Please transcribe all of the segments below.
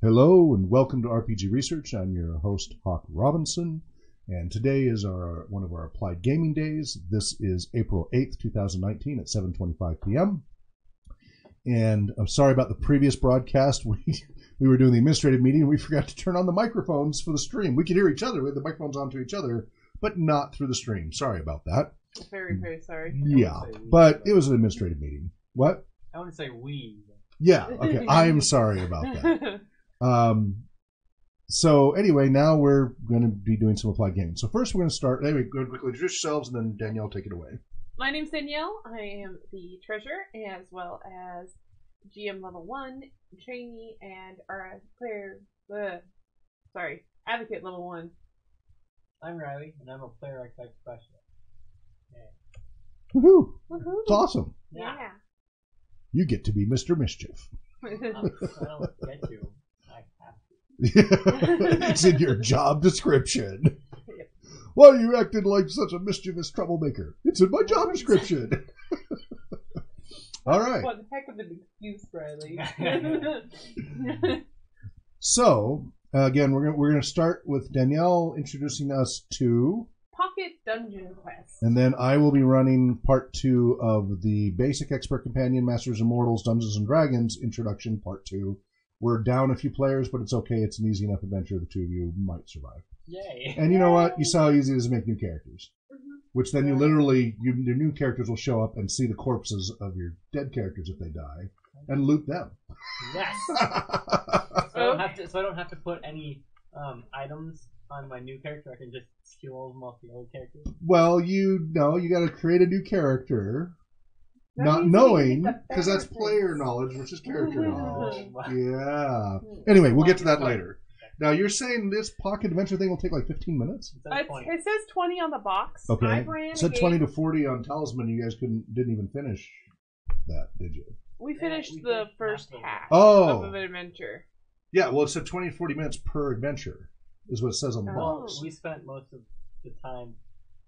Hello and welcome to RPG Research. I'm your host, Hawk Robinson, and today is one of our Applied Gaming Days. This is April 8th, 2019 at 7:25 p.m. And I'm sorry about the previous broadcast. We were doing the administrative meeting and we forgot to turn on the microphones for the stream. We could hear each other with the microphones onto each other, but not through the stream. Sorry about that. Very, very sorry. Yeah, but it was an administrative meeting. What? I want to say we. Yeah, okay. I'm sorry about that. So anyway, now we're going to be doing some applied gaming. So first we're going to start. Anyway, go quickly introduce yourselves, and then Danielle, take it away. My name's Danielle. I am the treasurer as well as GM level 1 trainee and our advocate level 1. I'm Riley, and I'm a player archetype specialist. Woohoo! Woohoo! It's awesome. Yeah. You get to be Mr. Mischief. I don't get to. I have to. It's in your job description. Why are you acting like such a mischievous troublemaker? It's in my job description. All right. What the heck of an excuse, Riley? So, again, we're going to start with Danielle introducing us to Pocket Dungeon Quest. And then I will be running part 2 of the Basic Expert Companion Masters and Mortals Dungeons and Dragons Introduction Part 2. We're down a few players, but it's okay. It's an easy enough adventure. The two of you might survive. Yay. And you know what? You saw how easy it is to make new characters. Mm-hmm. Which then you literally, your new characters will show up and see the corpses of your dead characters if they die, and loot them. Yes. So I don't have to put any items on my new character. I can just steal all of them off the old characters. Well, you got to create a new character, not That means knowing, you get the because that's benefits. player knowledge versus character knowledge. wow. Yeah. Anyway, we'll get to that later. Now, you're saying this pocket adventure thing will take like 15 minutes? It says 20 on the box. Okay. I ran It said 20 to 40 on Talisman. You guys didn't even finish that, did you? We finished we the did first half half Oh. of an adventure. Yeah, well, it said 20 to 40 minutes per adventure, is what it says on the Oh. box. We spent most of the time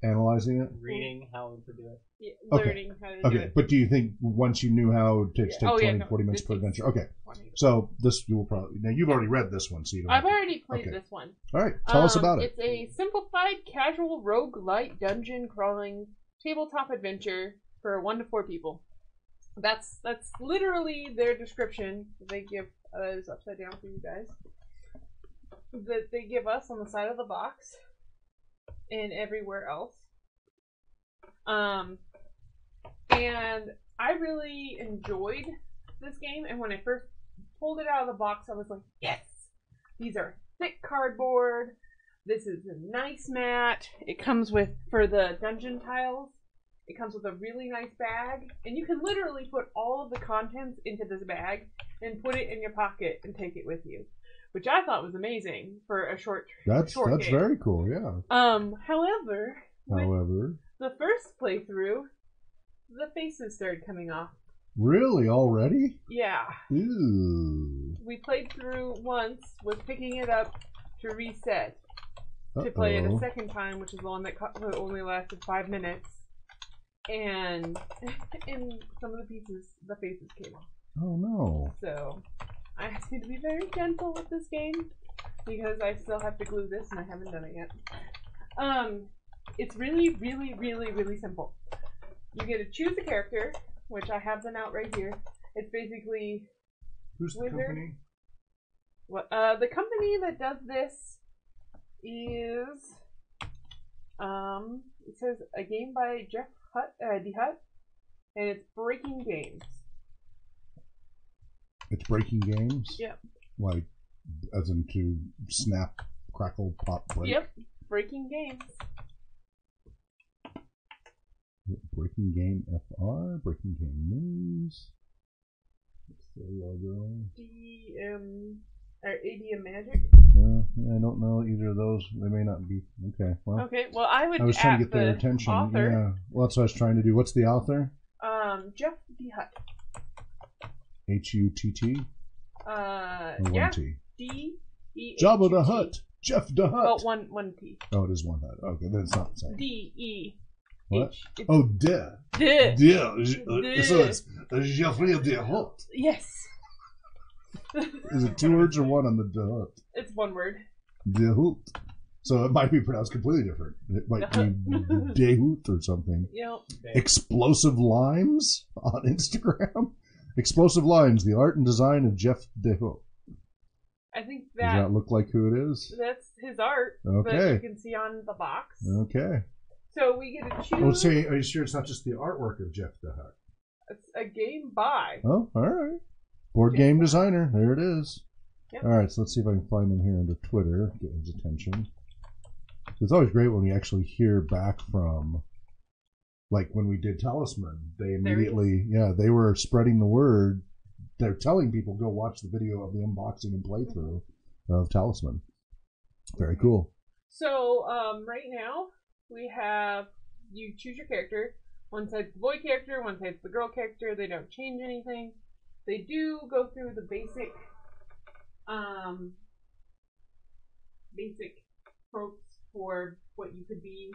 Analyzing it? reading how to do it. Yeah, Okay. learning how to do Okay, it. but do you think once you knew how to take Yeah. Oh, 20 yeah, to no, 40 minutes this per takes adventure? Okay, 20. so this you will probably... Now, you've already read this one, so you don't... I've already played Okay. this one. All right, tell us about it. It's a simplified, casual, roguelite, dungeon-crawling, tabletop adventure for 1 to 4 people. That's literally their description that they give us upside down for you guys. That they give us on the side of the box and everywhere else. And I really enjoyed this game, and when I first pulled it out of the box, I was like, yes! These are thick cardboard. This is a nice mat. It comes with, for the dungeon tiles, it comes with a really nice bag, and you can literally put all of the contents into this bag and put it in your pocket and take it with you, which I thought was amazing for a short That's game. very cool, yeah. However, with the first playthrough, the faces started coming off. Really? Already? Yeah. Ooh. We played through once, was picking it up to reset, to play it a second time, which is the one that only lasted 5 minutes. And in some of the pieces, the faces came off. Oh, no. So, I have to be very gentle with this game, because I still have to glue this, and I haven't done it yet. It's really, really, really, really simple. You get to choose a character, which I have them out right here. It's basically... Who's the Wizard. company? What? The company that does this is... it says a game by Jeff DeHutt, and it's Breaking Games. It's Breaking Games? Yep. Like, as in to snap, crackle, pop, break? Yep, Breaking Games. Breaking Game FR, Breaking Game News. What's the logo? ADM Magic. I don't know either of those. They may not be. Okay, well. Okay, well, I was trying to get their the attention. author. Yeah, well, that's what I was trying to do. What's the author? Jeff DeHutt. H-U-T-T? Yeah. One T. D-E-H-U-T. Jabba the Hutt. Jeff the Hutt. Oh, one T. Oh, it is one Hutt. Okay, then it's not the same. D-E. What? Oh, de. De. So it's Geoffrey de Hutt. Yes. Is it 2 words or one on the Dehut? It's one word. Dehut. So it might be pronounced completely different. It might be Dehut or something. Yep. Explosive Limes on Instagram. Explosive Limes, the art and design of Jeff Dehut. I think Does that look like who it is? That's his art. Okay. That you can see on the box. Okay. So we get to choose. Oh, say, are you sure it's not just the artwork of Jeff Dehut? It's a game by. Oh, all right. Board game designer. There it is. Yep. All right, so let's see if I can find him here under Twitter, get his attention. It's always great when we actually hear back from, like when we did Talisman, they immediately, they were spreading the word. They're telling people go watch the video of the unboxing and playthrough of Talisman. Very cool. So right now we have, you choose your character. One side's the boy character, one side's the girl character. They don't change anything. They do go through the basic tropes for what you could be.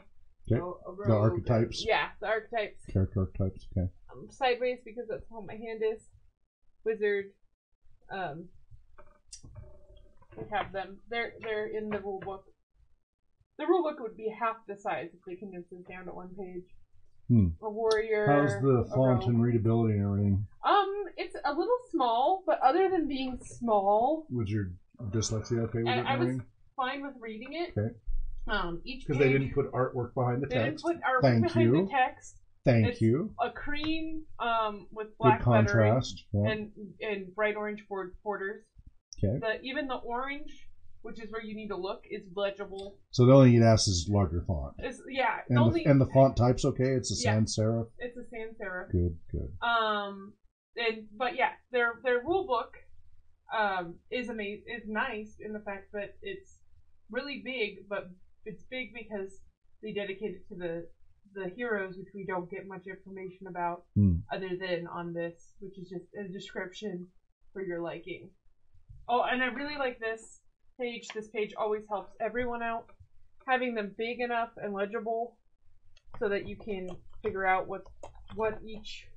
Okay. The archetypes. Yeah, the archetypes. Character archetypes. Okay. Sideways because that's how my hand is. Wizard. We have them. They're in the rule book. The rule book would be half the size if they condense it down to one page. A warrior. How's the font and readability and everything? It's a little small, but other than being small, was your dyslexia okay with it? I was fine with reading it. Okay. Each because they didn't put artwork behind the text. They didn't put artwork behind the text. Thank you. A cream with black good contrast, lettering and bright orange borders. Okay. Even the orange, which is where you need to look, is legible. So the only thing it asks is larger font. And the font type's okay. It's a sans serif. It's a sans serif. Good. Their rule book is nice in the fact that it's really big, but it's big because they dedicate it to the heroes, which we don't get much information about other than on this, which is just a description for your liking. Oh, and I really like this page. This page always helps everyone out. Having them big enough and legible so that you can figure out what each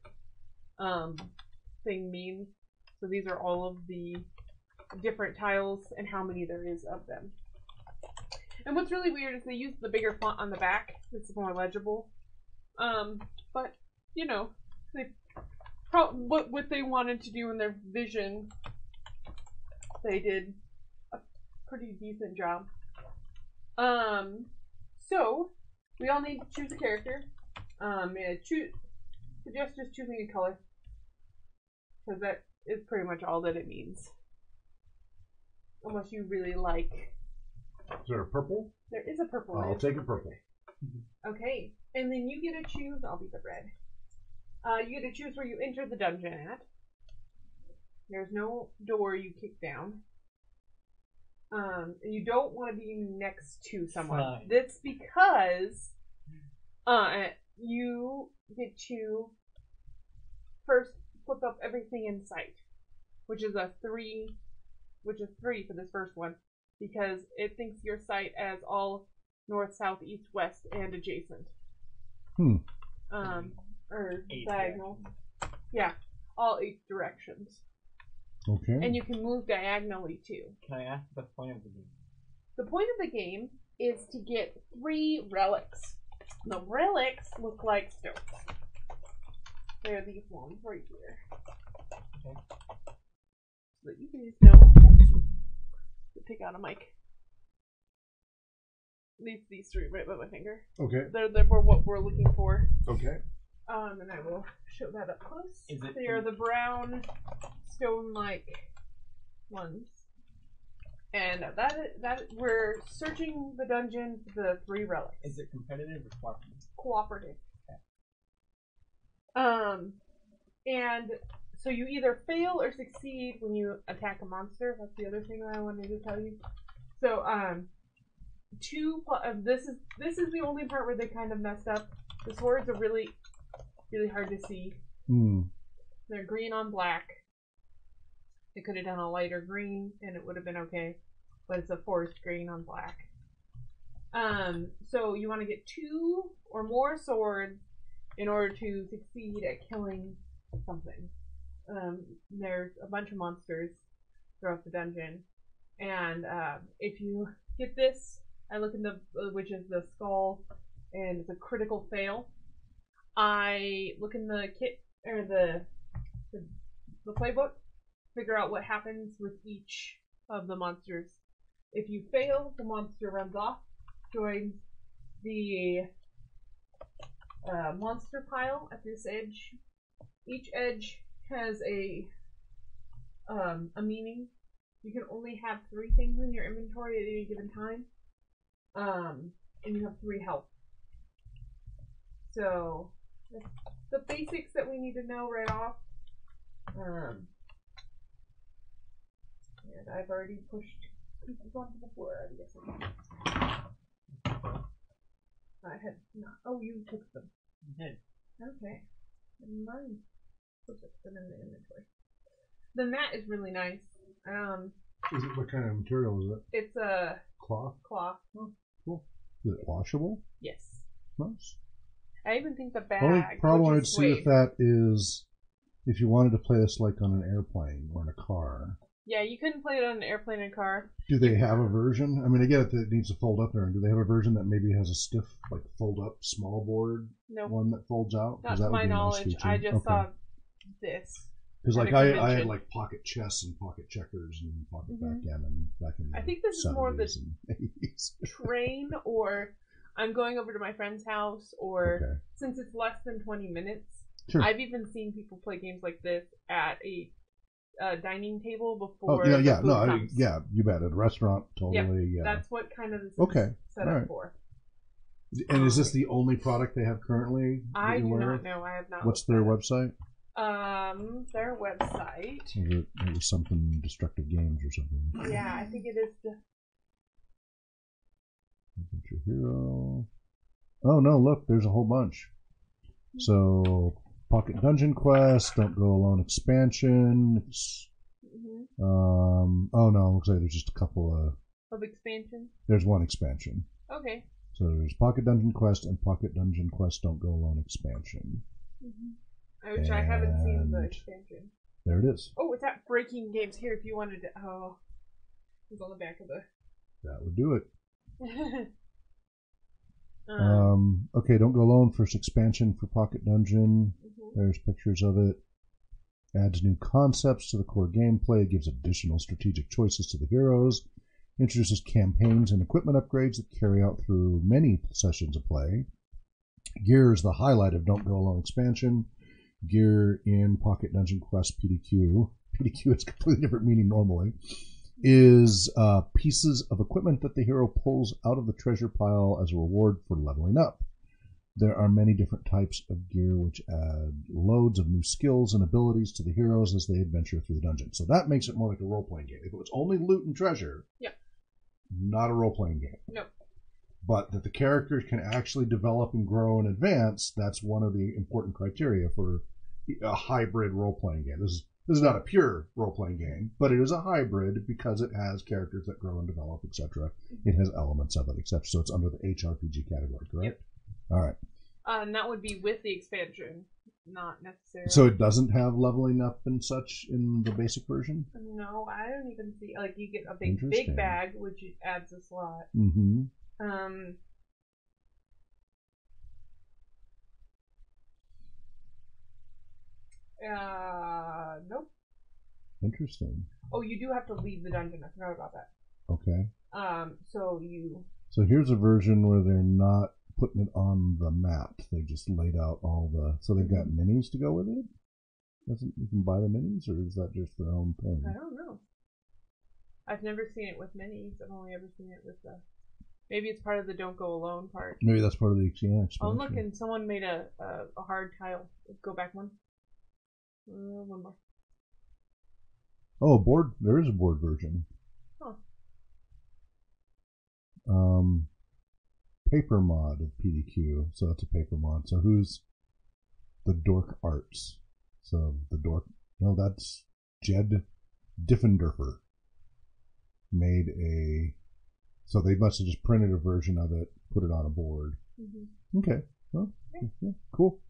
thing means. So these are all of the different tiles and how many there is of them. And what's really weird is they use the bigger font on the back. It's more legible. But you know, what they wanted to do in their vision, they did a pretty decent job. So we all need to choose a character. Suggest just choosing a color, because that is pretty much all that it means. Unless you really like. Is there a purple? There is a purple. I'll take a purple. Okay, and then you get to choose. I'll be the red. You get to choose where you enter the dungeon at. There's no door you kick down. And you don't want to be next to someone. Fine. That's because you get to first flip up everything in sight, which is a 3, which is 3 for this first one, because it thinks your sight as all north, south, east, west, and adjacent. Or diagonal. Yeah, all 8 directions. Okay. And you can move diagonally too. Can I ask the point of the game? The point of the game is to get 3 relics. The relics look like stones. They're these ones right here. Okay. So that you can just know. Take out a mic. These 3 right by my finger. Okay. They're what we're looking for. Okay. And I will show that up close. Is it they are the brown stone-like ones. And that we're searching the dungeon for the 3 relics. Is it competitive or Cooperative. Okay. And so you either fail or succeed when you attack a monster. That's the other thing that I wanted to tell you. So, this is the only part where they kind of messed up. The swords are really, really hard to see. They're green on black. They could have done a lighter green and it would have been okay, but it's a forest green on black. So you want to get 2 or more swords in order to succeed at killing something. There's a bunch of monsters. throughout the dungeon. And if you get this, I look in which is the skull, and it's a critical fail. I look in the kit or the playbook, figure out what happens with each of the monsters. If you fail, the monster runs off, joins the monster pile at this edge. Each edge has a meaning. You can only have 3 things in your inventory at any given time, and you have 3 health. So the basics that we need to know right off. And I've already pushed pieces onto the floor, I'm guessing. I had not. Oh, you took them. You did. Okay. Mine. Put them in the inventory. The mat is really nice. What kind of material is it? It's a Cloth? cloth. Oh, cool. Is it washable? Yes. Nice. I even think the bag. Only problem I'd is see with that is if you wanted to play this like on an airplane or in a car. Yeah, you couldn't play it on an airplane and car. Do they have a version? I mean, I get it that it needs to fold up there. Do they have a version that maybe has a stiff, like fold up small board one that folds out? Not to my knowledge. Nice I just saw this. Because like I had like pocket chess and pocket checkers and pocket backgammon back in the I think this is more of the 80s. train, or I'm going over to my friend's house, or since it's less than 20 minutes. Sure. I've even seen people play games like this at a dining table before. Oh yeah, comes. you bet. At a restaurant, totally. Yeah, that's what kind of this is set up for. And is this the only product they have currently? I do not know. I have not. What's their website? Their website. It was something Destructive Games or something. Yeah, I think it is. Adventure Hero. Oh no! Look, there's a whole bunch. So, Pocket Dungeon Quest, Don't Go Alone expansion. Oh no! Looks like there's just a couple of expansion. There's one expansion. Okay. So there's Pocket Dungeon Quest and Pocket Dungeon Quest Don't Go Alone expansion. Which I haven't seen the expansion. There it is. Oh, it's at Breaking Games here if you wanted to. Oh, it's on the back of the. That would do it. Okay, Don't Go Alone, first expansion for Pocket Dungeon. There's pictures of it. Adds new concepts to the core gameplay. Gives additional strategic choices to the heroes. Introduces campaigns and equipment upgrades that carry out through many sessions of play. Gear is the highlight of Don't Go Alone expansion. Gear in Pocket Dungeon Quest PDQ. PDQ has a completely different meaning normally. Is pieces of equipment that the hero pulls out of the treasure pile as a reward for leveling up. There are many different types of gear which add loads of new skills and abilities to the heroes as they adventure through the dungeon. So that makes it more like a role-playing game. If it was only loot and treasure, not a role-playing game. No. But that the characters can actually develop and grow and advance, that's one of the important criteria for a hybrid role-playing game. This is not a pure role-playing game, but it is a hybrid because it has characters that grow and develop, etc. It has elements of it, etc. So it's under the HRPG category, correct? Yep. All right. And that would be with the expansion, not necessarily. So it doesn't have leveling up and such in the basic version? No, I don't even see. Like, you get a big bag, which adds a slot. Nope. Interesting. Oh, you do have to leave the dungeon. I forgot about that. Okay. So here's a version where they're not putting it on the map. They just laid out all the. So they've got minis to go with it. You can buy the minis, or is that just their own thing? I don't know. I've never seen it with minis. I've only ever seen it with the. Maybe it's part of the Don't Go Alone part. Maybe that's part of the expansion. Oh, look, and someone made a hard tile. Go back one. One more. Oh, board. There is a board version. Huh. Paper mod of PDQ. So that's a paper mod. So who's the Dork Arts? So the Dork. No, that's Jed Diffenderfer. Made a. So they must have just printed a version of it, put it on a board. Okay. Well, yeah, cool.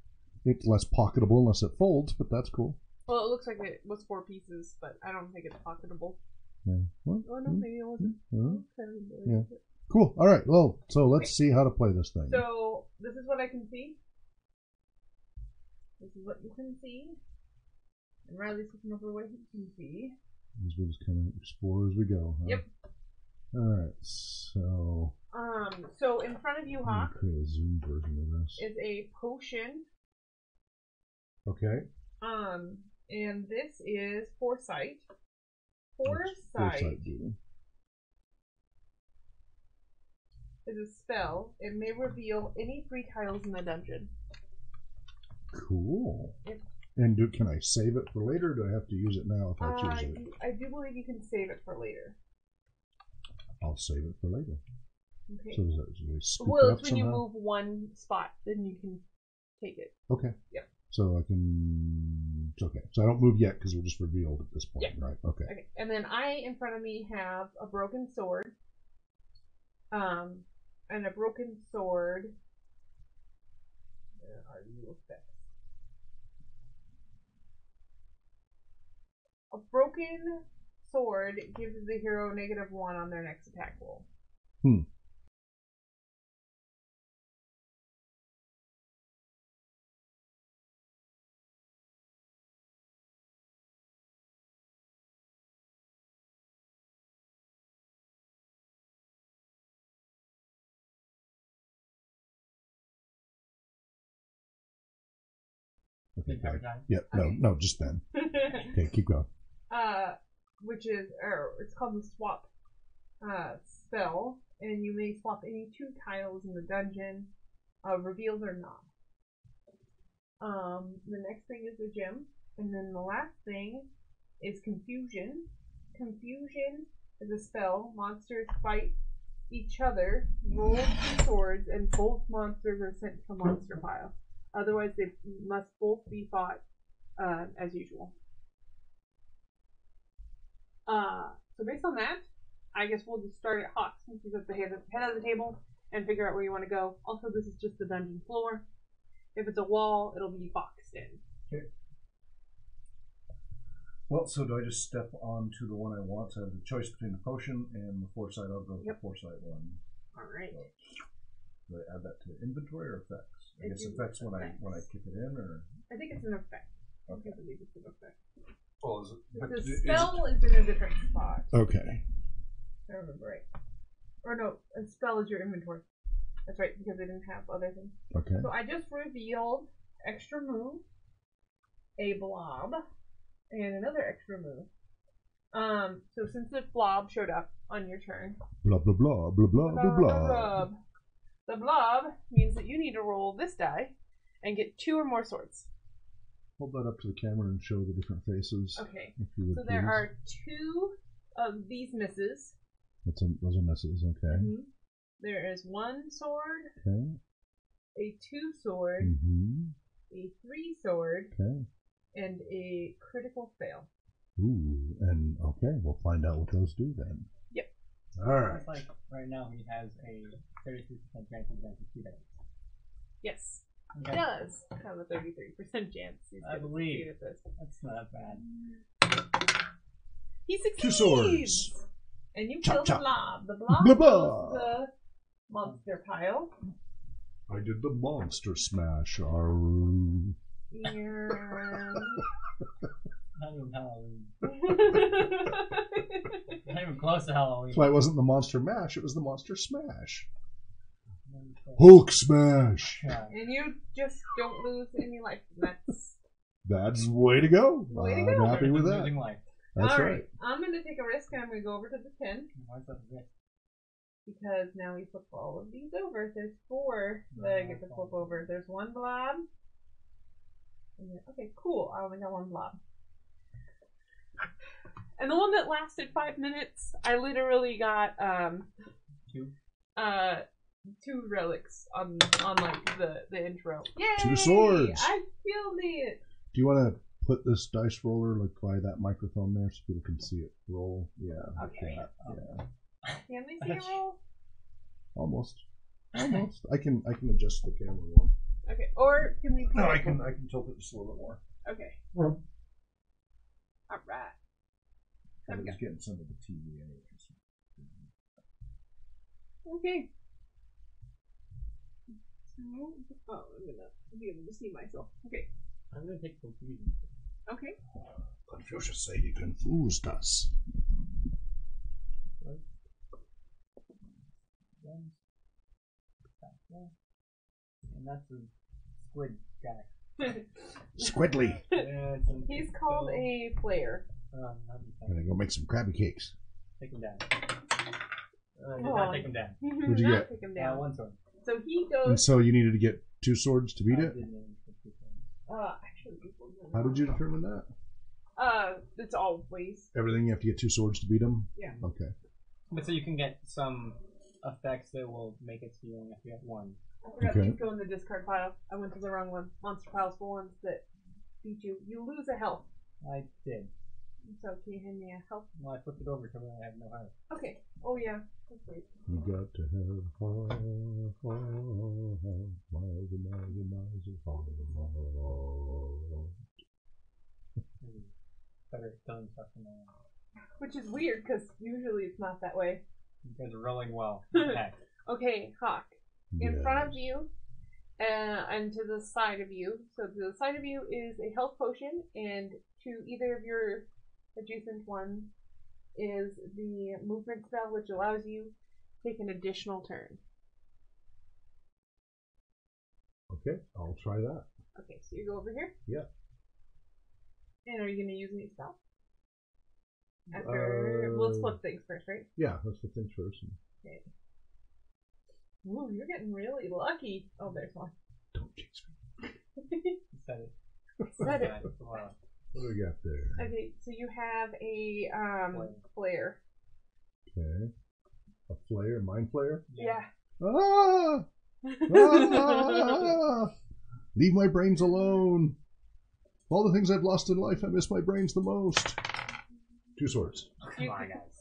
It's less pocketable unless it folds, but that's cool. Well, it looks like it was 4 pieces, but I don't think it's pocketable. Yeah. What? Oh no, maybe it wasn't. Yeah. Cool. All right. Well, so let's see how to play this thing. So this is what I can see. This is what you can see. And Riley's looking over what he can see. As we just kind of explore as we go. Huh? Yep. All right. So. So in front of you, Hawk, create a zoom version of this. is a potion. Okay. And this is Foresight. Foresight is a spell. It may reveal any 3 tiles in the dungeon. Cool. Yep. And can I save it for later, or do I have to use it now if I choose it? I do believe you can save it for later. I'll save it for later. Okay. So does that scoop Well, it up it's when you somehow? move one spot, then you can take it. Okay. Yep. So I can. It's okay. So I don't move yet because we're just revealed at this point, Yeah. right? Okay. Okay. And then in front of me, have a broken sword. And a broken sword. Where are you effects? A broken sword gives the hero -1 on their next attack roll. Okay. Every Good. time? Yep. Okay. No, just then. Okay, keep going. Which is, it's called the swap spell, and you may swap any 2 tiles in the dungeon, revealed or not. The next thing is a gem, and then the last thing is confusion. Confusion is a spell. Monsters fight each other, roll 2 swords, and both monsters are sent to a monster pile. Otherwise, they must both be fought as usual. So based on that, I guess we'll just start at Hawk since he's at the head of the table and figure out where you want to go. Also, this is just the dungeon floor. If it's a wall, it'll be boxed in. Okay. Well, so do I just step on to the one I want? So I have the choice between the potion and the Foresight. I'll go with the Foresight one. All right. So, do I add that to inventory or effects? I guess effects when I kick it in, or I think it's an effect. Okay. I believe it's an effect. well, is it? The spell is in a different spot. Okay. I remember right. Or no, a spell is your inventory. That's right, because they didn't have other things. Okay. So I just revealed extra move, a blob, and another extra move. So since the blob showed up on your turn, Blah blah blah blah blah blah blah. The blob means that you need to roll this die and get 2 or more swords. Hold that up to the camera and show the different faces. Okay. If you would, So there please. are 2 of these misses. Those are misses. Okay. Mm-hmm. There is 1 sword, Okay. a 2 sword, Mm-hmm. a 3 sword, Okay. and a critical fail. Ooh, and okay, we'll find out what those do then. Yep. All right. Looks like right now he has a 33% chance of getting 2 dice. Yes. Okay. It does have a 33% chance. He's I gonna believe. succeed at this. That's not bad. He 2 succeeds! swords. And you Chop, kill chop. the blob. The blob Blah, goes blah. to the monster pile. I did the monster smash. Arrgh. And... Not even Halloween. Not even close to Halloween. That's why it wasn't the monster mash, it was the monster smash. Hulk smash. Yeah. and you just don't lose any life. That's the way to go. Way to I'm go. happy with that. Losing life. That's All right. I'm going to take a risk and I'm going to go over to the 10. Why is that a risk? Because now we flip all of these over. There's 4 that I get to flip over. There's 1 blob. And then, okay, cool. I only got 1 blob. And the one that lasted 5 minutes, I literally got 2. 2 relics on like the intro. Yay! 2 swords. I killed it. Do you want to put this dice roller like by that microphone there so people can see it roll? Yeah. like Okay. that. Yeah. Can they see it roll? Almost. Almost. I can adjust the camera more. Okay. Or can we? No, I can tilt it just a little bit more. Okay. Well, All right. I was getting some of the TV anyway. Okay. Oh, I'm gonna be able to see myself. Okay. I'm gonna take confusion. Okay. Confucius said he confused us. What? And that's a squid guy. Squidly. Yeah, He's called a player. Gonna go make some crabby cakes. Take him down. Did not take him down. What'd you get? Take him down. One sword. So he goes. And so you needed to get 2 swords to beat it? Actually, How did you determine that? It's always. Everything you have to get 2 swords to beat them? Yeah. Okay. But so you can get some effects that will make it so you only have to get 1. I forgot Okay. to go in the discard pile. I went to the wrong one. Monster pile's for ones that beat you. You lose a health. I did. So can you hand me a health? Well, I flipped it over because I have no health. Okay. Oh yeah. That's great. You got to have heart, miles and miles and miles of heart. Better killing stuff in there. Which is weird because usually it's not that way. You guys are rolling well. Heck. Okay, Hawk. In front of you, and to the side of you. So to the side of you is a health potion, and to either of your adjacent ones is the movement spell, which allows you to take an additional turn. Okay, I'll try that. Okay, so you go over here. Yeah. And are you going to use any spell? After we'll flip things first, right? Yeah, let's flip things first. Okay. Ooh, you're getting really lucky. Oh, there's one. Don't jinx me. Said it. Said it. What do we got there? Okay, so you have a flare. Okay. A flare? Mind flare? Yeah. Ah! Ah! Leave my brains alone. All the things I've lost in life, I miss my brains the most. 2 swords. Come on, guys.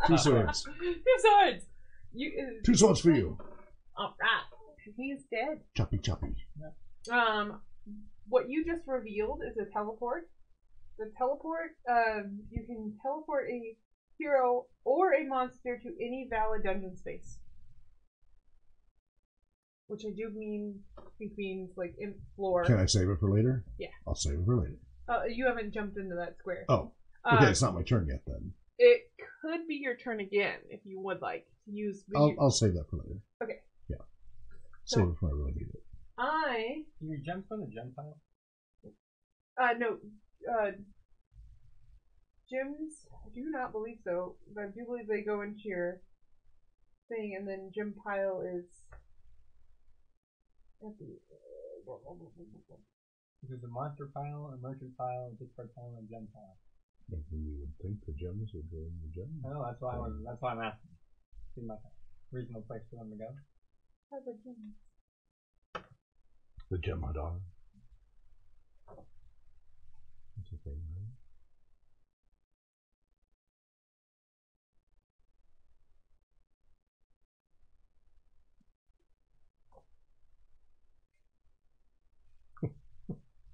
2 swords. 2 swords. 2 swords for you. All right. He's dead. Choppy, choppy. What you just revealed is a teleport. The teleport, you can teleport a hero or a monster to any valid dungeon space. Which I do think means like in floor. Can I save it for later? Yeah. I'll save it for later. You haven't jumped into that square. Oh. Okay, it's not my turn yet then. It could be your turn again if you would like to use. I'll save that for later. Okay. Yeah. Save it for I really need it. Do your gems from the gem pile? No. Gems, I do not believe so. But I do believe they go into your thing, and then gem pile is at the. There's a monster pile, a merchant pile, a discard pile, and a gem pile. You would think the gems would go in the gem. No, that's why I'm asking. Seems like a reasonable place for them to go. The gem Hadar. That's a thing, right?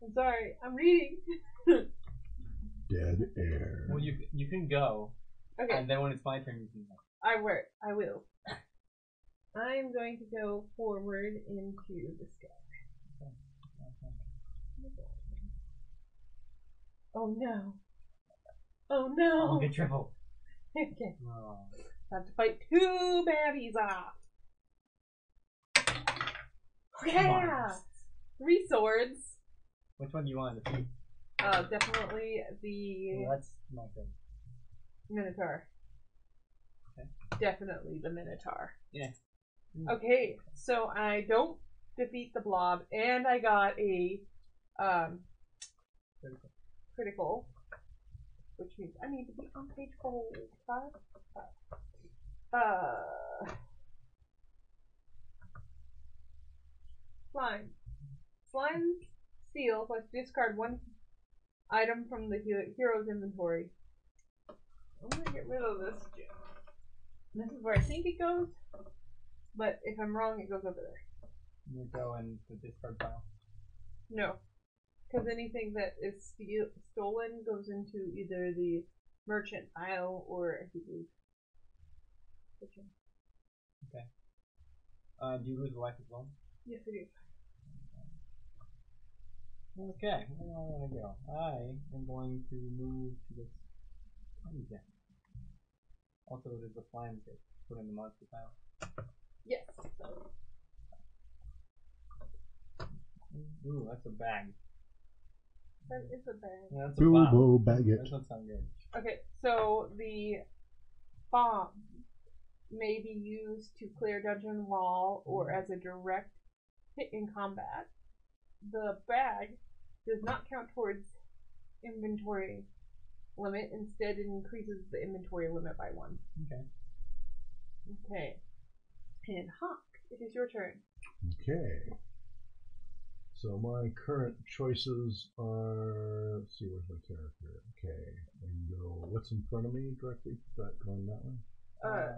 I'm sorry, I'm reading. Dead air. Well, you can go, Okay, and then when it's my turn, you can go. I will. I'm going to go forward into the sky. Oh no. Oh no. I'll get triple. Okay. Oh. Have to fight 2 baddies off. Yeah! 3 swords. Which one do you want to see? Definitely the Well, that's not good. Minotaur. Okay. Definitely the Minotaur. Yeah. Okay, so I don't defeat the blob, and I got a critical, which means I need to be on page 5. Slime. Slime steal. Let's discard 1 item from the hero's inventory. I'm gonna get rid of this gem. This is where I think it goes, but if I'm wrong, it goes over there. You go in the discard pile. No, because anything that is stolen goes into either the merchant pile or if you lose. Okay. Do you lose a life as well? Yes, I do. Okay, where do I want to go? I am going to move to this tiny gem. Also, there's a slime to put in the monster pile. Yes. Ooh, that's a bag. That is a bag. Yeah, that's a bomb. Bilbo Baggett. That doesn't sound good. Okay, so the bomb may be used to clear a dungeon wall or as a direct hit in combat. The bag does not count towards inventory limit. Instead, it increases the inventory limit by 1. Okay. Okay. And Hawk, it is your turn. Okay. So my current choices are, let's see, where's my character? Okay, I can go, what's in front of me directly? That going that way?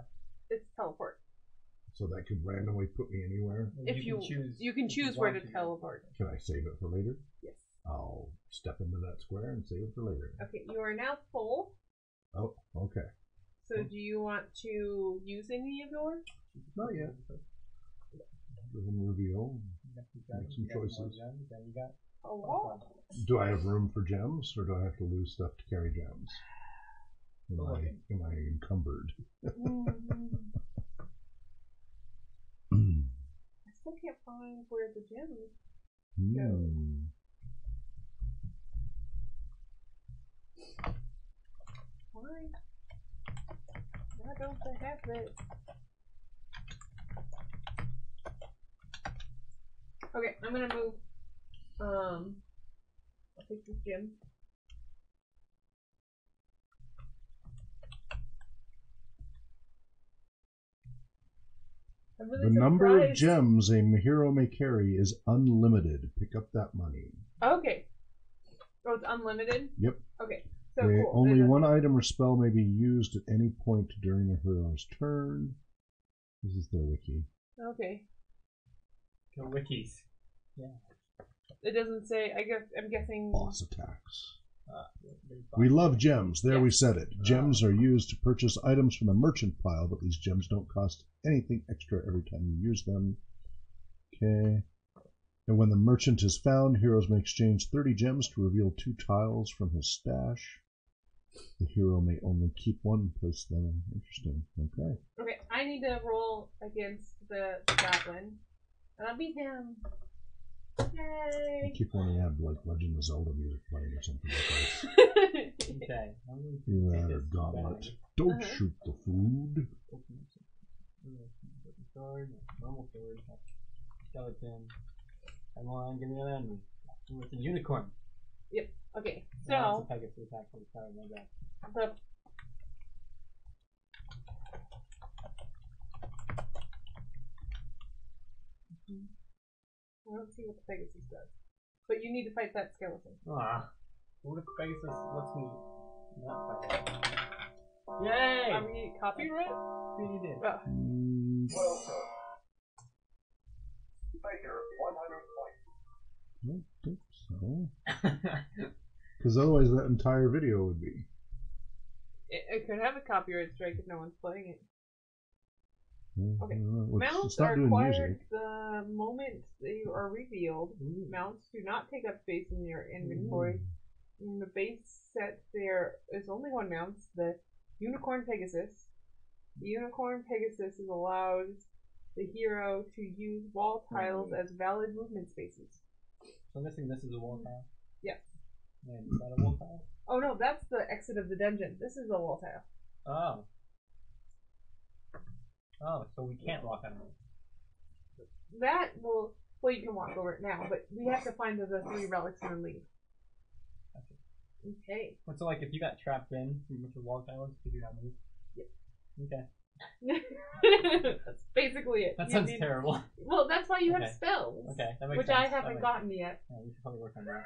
It's teleport. So that could randomly put me anywhere? If you can choose where to teleport. Can I save it for later? Yes. I'll step into that square and save it for later. Okay, you are now full. Oh, okay. So do you want to use any of yours? Not yet. Then reveal. Make some choices. Oh, wow. Do I have room for gems, or do I have to lose stuff to carry gems? Am I encumbered? I still can't find where the gems go. Why? Why don't they have it? Okay, I'm gonna move. I'll take this gem. I'm really The number of surprised. gems a hero may carry is unlimited. Pick up that money. Okay. Oh, it's unlimited? Yep. Okay. So Okay, cool. only one item or spell may be used at any point during a hero's turn. This is their wiki. Okay. Go wikis. Yeah. It doesn't say. I'm guessing. Boss attacks. We love gems. There we said it. Gems are used to purchase items from the merchant pile, but these gems don't cost anything extra every time you use them. Okay. And when the merchant is found, heroes may exchange 30 gems to reveal 2 tiles from his stash. The hero may only keep one and place them. Interesting. Okay. Okay, I need to roll against the goblin. And I'll beat him. Yay! I keep wanting to have like Legend of Zelda music playing or something like that. Okay. You ladder gauntlet. Don't shoot the food. Sword, normal sword, skeleton. Come on, give me an enemy. Ooh, it's a unicorn. Yep. Okay. It's So a Pegasus attack for the side. My bad. I don't see what the Pegasus does. But you need to fight that skeleton. Ah. What if Pegasus lets me not fight it? Yay! Are we copyright? You did. Well done. Baker, 100 points. I don't think so. Because otherwise that entire video would be. It could have a copyright strike if no one's playing it. Okay. It's Mounts not are doing acquired music. the moment they are revealed. Mounts do not take up space in your inventory. In the base set, there is only one mount, the Unicorn Pegasus. The Unicorn Pegasus is allowed the hero to use wall tiles as valid movement spaces. So I'm guessing this is a wall tile? Yes. And is that a wall tile? Oh no, that's the exit of the dungeon. This is a wall tile. Oh. Oh, so we can't walk on it. That will... Well, you can walk over it now, but we have to find the 3 relics and then leave. Okay. So like if you got trapped in with the wall tiles, could you not move? Yep. Okay. That's basically it. That sounds terrible. Well, that's why you have spells. Okay, that makes which sense. I haven't gotten yet. Yeah, we should probably work on that.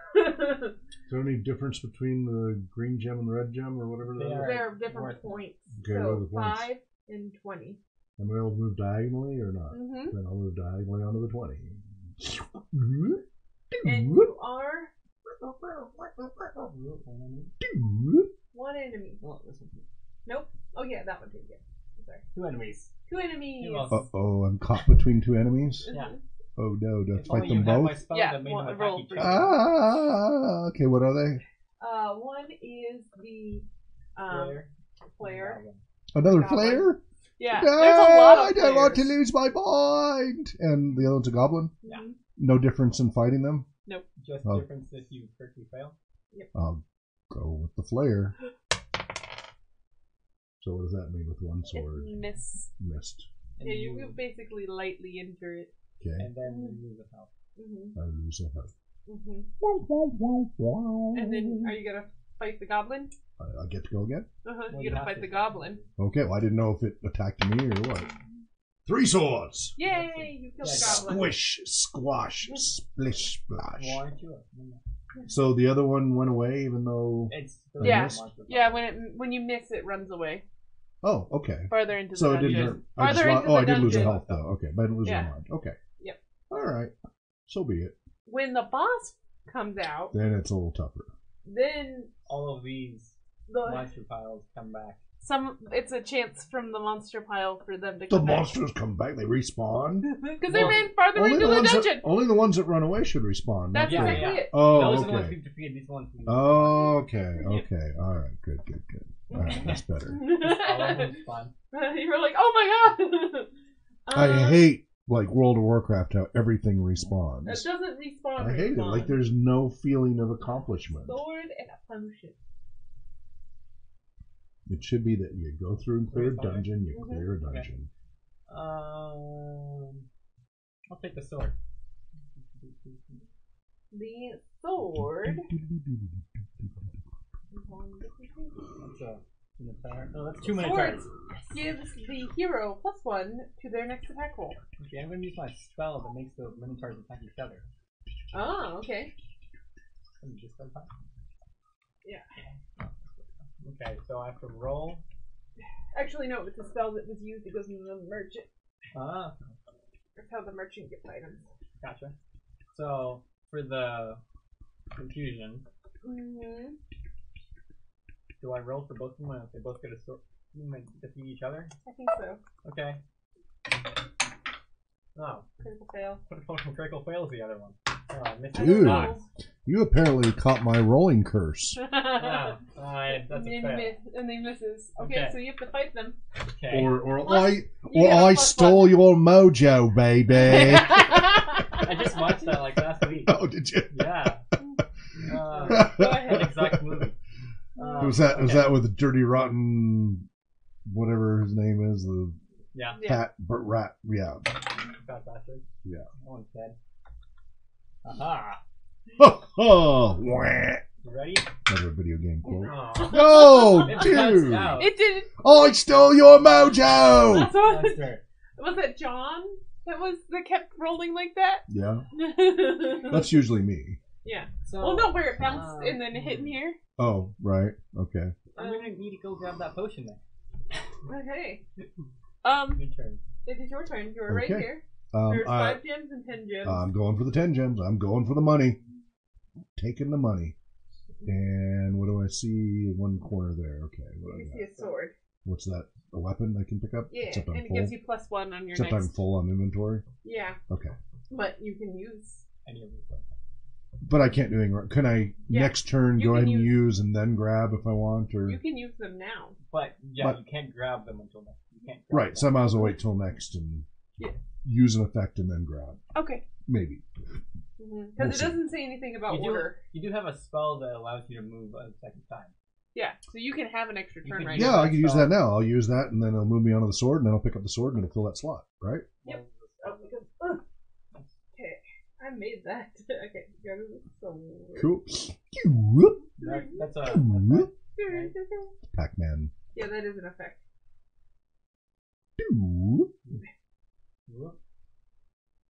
Is there any difference between the green gem and red gem or whatever that is? There are different points. Okay, what are so the points? 5 and 20. Am I able to move diagonally or not? Mm-hmm. Then I'll move diagonally onto the 20. And you are One enemy. Well, this one. Nope. Oh yeah, that one too. Yeah. Sorry. 2 enemies. 2 enemies. You lost. Uh-oh, I'm caught between two enemies. Yeah. Oh no, do I have If to fight only them you had my both? spell Yeah, that made well, them roll attack each for other. Okay, what are they? One is the Flare. flare. Another Goblin. flare? Yeah, No, there's a lot of I don't want to flares. lose my mind. And the other one's a goblin? Yeah. Mhm. No difference in fighting them? Just Oh. difference if you quickly fail. I'll go with the flare. So what does that mean with one It's sword? miss. Missed. And Yeah, you basically lightly injure it. Okay, and then you lose a health. Mm-hmm. I lose a health. Mm-hmm. And then, are you gonna fight the goblin? I get to go again? Uh-huh. Well, You're you gonna have fight to. the goblin. Okay, well I didn't know if it attacked me or what. 3 swords! Yay! You killed the Yeah, goblin. Squish, squash, splish, splash. Well, aren't you? So the other one went away even though... It's Yeah. monster. Yeah, when you miss, it runs away Oh, okay. farther into the So it dungeon. didn't hurt. I just Farther lost, into oh, the I did lose a dungeon. health though. Okay, but I didn't lose Yeah. my mind. Okay. Yep. Alright. So be it. When the boss comes out, Then it's a little tougher. then All of these the monster piles come back. it's a chance from the monster pile for them to The come back. monsters come back, they respawn. Because they Well, ran farther into the dungeon. only the ones that run away should respawn. That's Yeah, exactly yeah. it. Oh, Those are the ones okay. we've defeated. These ones. Okay. Alright, good. Alright, that's better. All of them fun. You were like, oh my god! I hate, like, World of Warcraft, how everything It respawns. doesn't respawn. I hate it. Like, there's no feeling of accomplishment. sword and a potion. It should be that you go through and clear a Okay. dungeon, you Mhm. clear a dungeon. I'll take the sword. The sword. That's a minotaur. No, that's 2 Sword minotaurs. gives the hero +1 to their next attack roll. Okay, I'm gonna use my spell that makes the minotaurs attack each other. Oh, okay. Let me just start time. Yeah. Okay, so I have to roll. Actually, no, it's a spell that was used. It goes into the merchant. Ah, That's how the merchant gets items. gotcha. So for the confusion, Mm-hmm. do I roll for both of them if they both get a sword? Defeat each other? I think so. Okay. Oh, Critical fail. critical fails the other one. Oh, I missed Dude. it. You apparently caught my rolling curse. Yeah, that's and a then fail. and they misses. Okay, Okay. so you have to fight them. Okay. Or Plus, I you get a I +1. stole your mojo, baby. I just watched that like last week. Oh, did you? Yeah. Go That ahead. exact movie. Was that okay. with the dirty rotten, whatever his name is, the Yeah. Yeah. fat rat? Yeah. Fat bastard. Yeah. That one's dead. Aha. Oh, wah. You ready? Another video game quote. Oh. Oh, It cuts dude! out. It did. I stole your mojo. That's what. Faster. Was it John that kept rolling like that? Yeah, that's usually me. Yeah. So, Well, no, where it bounced and then it hit in here. Oh, right. Okay. I'm gonna need to go grab that potion then. Okay. Good turn. It is your turn. You're right Okay. here. There's I, 5 gems and 10 gems. I'm going for the 10 gems. I'm going for the money. Taking the money. And what do I see in one corner there? Okay. What do you I see got? a sword. What's that? A weapon I can pick up? Yeah, Except I'm and it full. gives you +1 on your Except next. I'm full on inventory. Yeah, Okay. but you can use. Any of these ones. But I can't do anything. Can I Yeah. next turn You go can ahead and use- use and then grab if I want? Or You can use them now. But yeah, But- you can't grab them until next. You can't. Grab Right. them. So I might as well wait till next and Yeah. use an effect and then grab. Okay. Maybe. Because We'll it see. doesn't say anything about order. You do have a spell that allows you to move a second time. Yeah, so you can have an extra You turn can right use Yeah, now. I can use that now. I'll use that and then it'll move me onto the sword and then I'll pick up the sword and it'll fill that slot. Right? Yep. Oh, because, okay, I made that. Okay, go to the sword. Cool. That's a. Pac-Man. Yeah, that is an effect.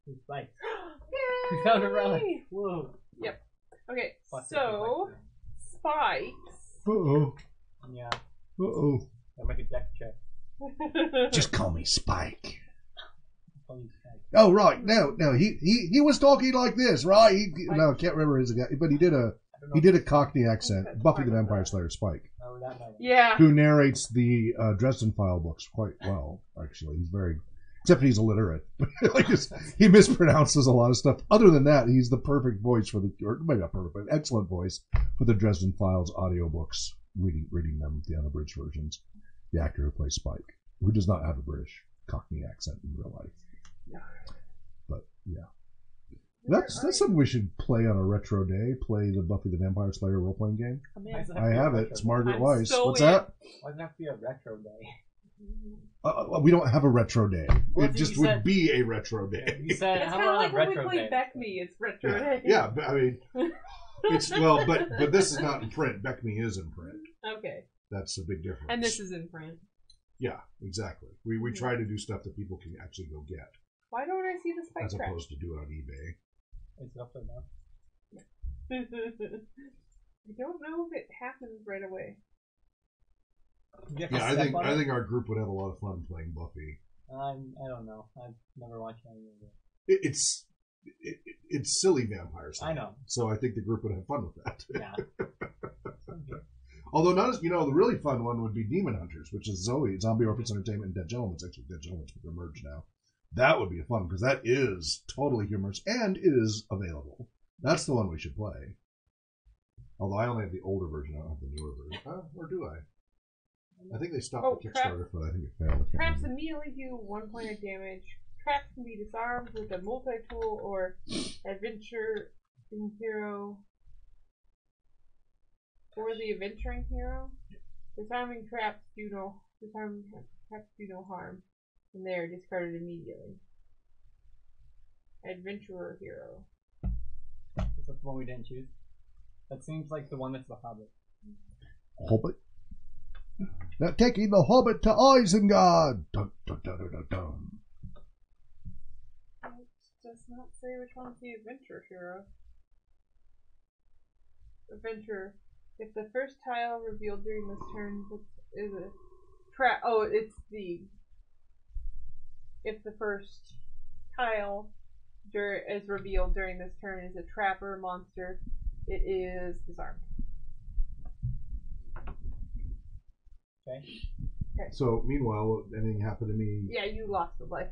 It's like Yay! we found a relic. Whoa. Okay, Plus so spikes. Uh-oh. Yeah. Uh-oh. I'll make a deck check. Just call me Spike. I'll use Spike. Oh, right. No. He was talking like this, right? No, I can't remember his guy, but he did a I don't know He if- did a Cockney accent. That's Buffy part the of Vampire that. Slayer Spike, Oh, that might. Yeah. who narrates the Dresden File books quite well. Actually, he's very, except he's illiterate. Like he mispronounces a lot of stuff. Other than that, he's the perfect voice for the, or maybe not perfect, but excellent voice for the Dresden Files audiobooks. Reading them, the unabridged versions. The actor who plays Spike, who does not have a British Cockney accent in real life. But yeah. That's something we should play on a retro day. Play the Buffy the Vampire Slayer role playing game. Come Why in. does it I to be a have it. retro It's day? Margaret I'm Weiss. so What's in. that? Why does it have to be a retro day? We don't have a retro day. Well, It you just said- would be a retro day. You said It's how kind of about like a when we retro play day? BECMI. It's retro Yeah, day. yeah, but I mean, it's well, but this is not in print. BECMI is in print. Okay. That's a big difference. And this is in print. Yeah, exactly. We try to do stuff that people can actually go get, Why don't I see the spike as trap? opposed to do it on eBay. It's upside down. I don't know if it happens right away. You have to Yeah, I step think on I it? think our group would have a lot of fun playing Buffy. I don't know. I've never watched any of it. It's silly vampires. I know. So I think the group would have fun with that. Yeah. Although not as the really fun one would be Demon Hunters, which is Zombie Orphans Entertainment and Dead Gentlemen. It's actually Dead Gentlemen, but they're merged now. That would be fun because that is totally humorous and it is available. That's the one we should play. Although I only have the older version, I don't have the newer version. Or do I? I think they stopped the Kickstarter for that. I think it failed. I can't Traps remember. immediately do 1 point of damage. Traps can be disarmed with a multi-tool or adventuring hero. For the adventuring hero, disarming traps do no harm, and they are discarded immediately. Adventurer hero. Is that the one we didn't choose? That seems like the one that's the Hobbit. Hobbit. Now taking the Hobbit to Isengard. Dun, dun, dun, dun, dun, dun. It does not say which one's the adventure hero. Adventure. If the first tile revealed during this turn is a trap. Oh, it's the. If the first tile is revealed during this turn is a trap or a monster, it is disarmed. Okay. So meanwhile, anything happened to me? Yeah, you lost a life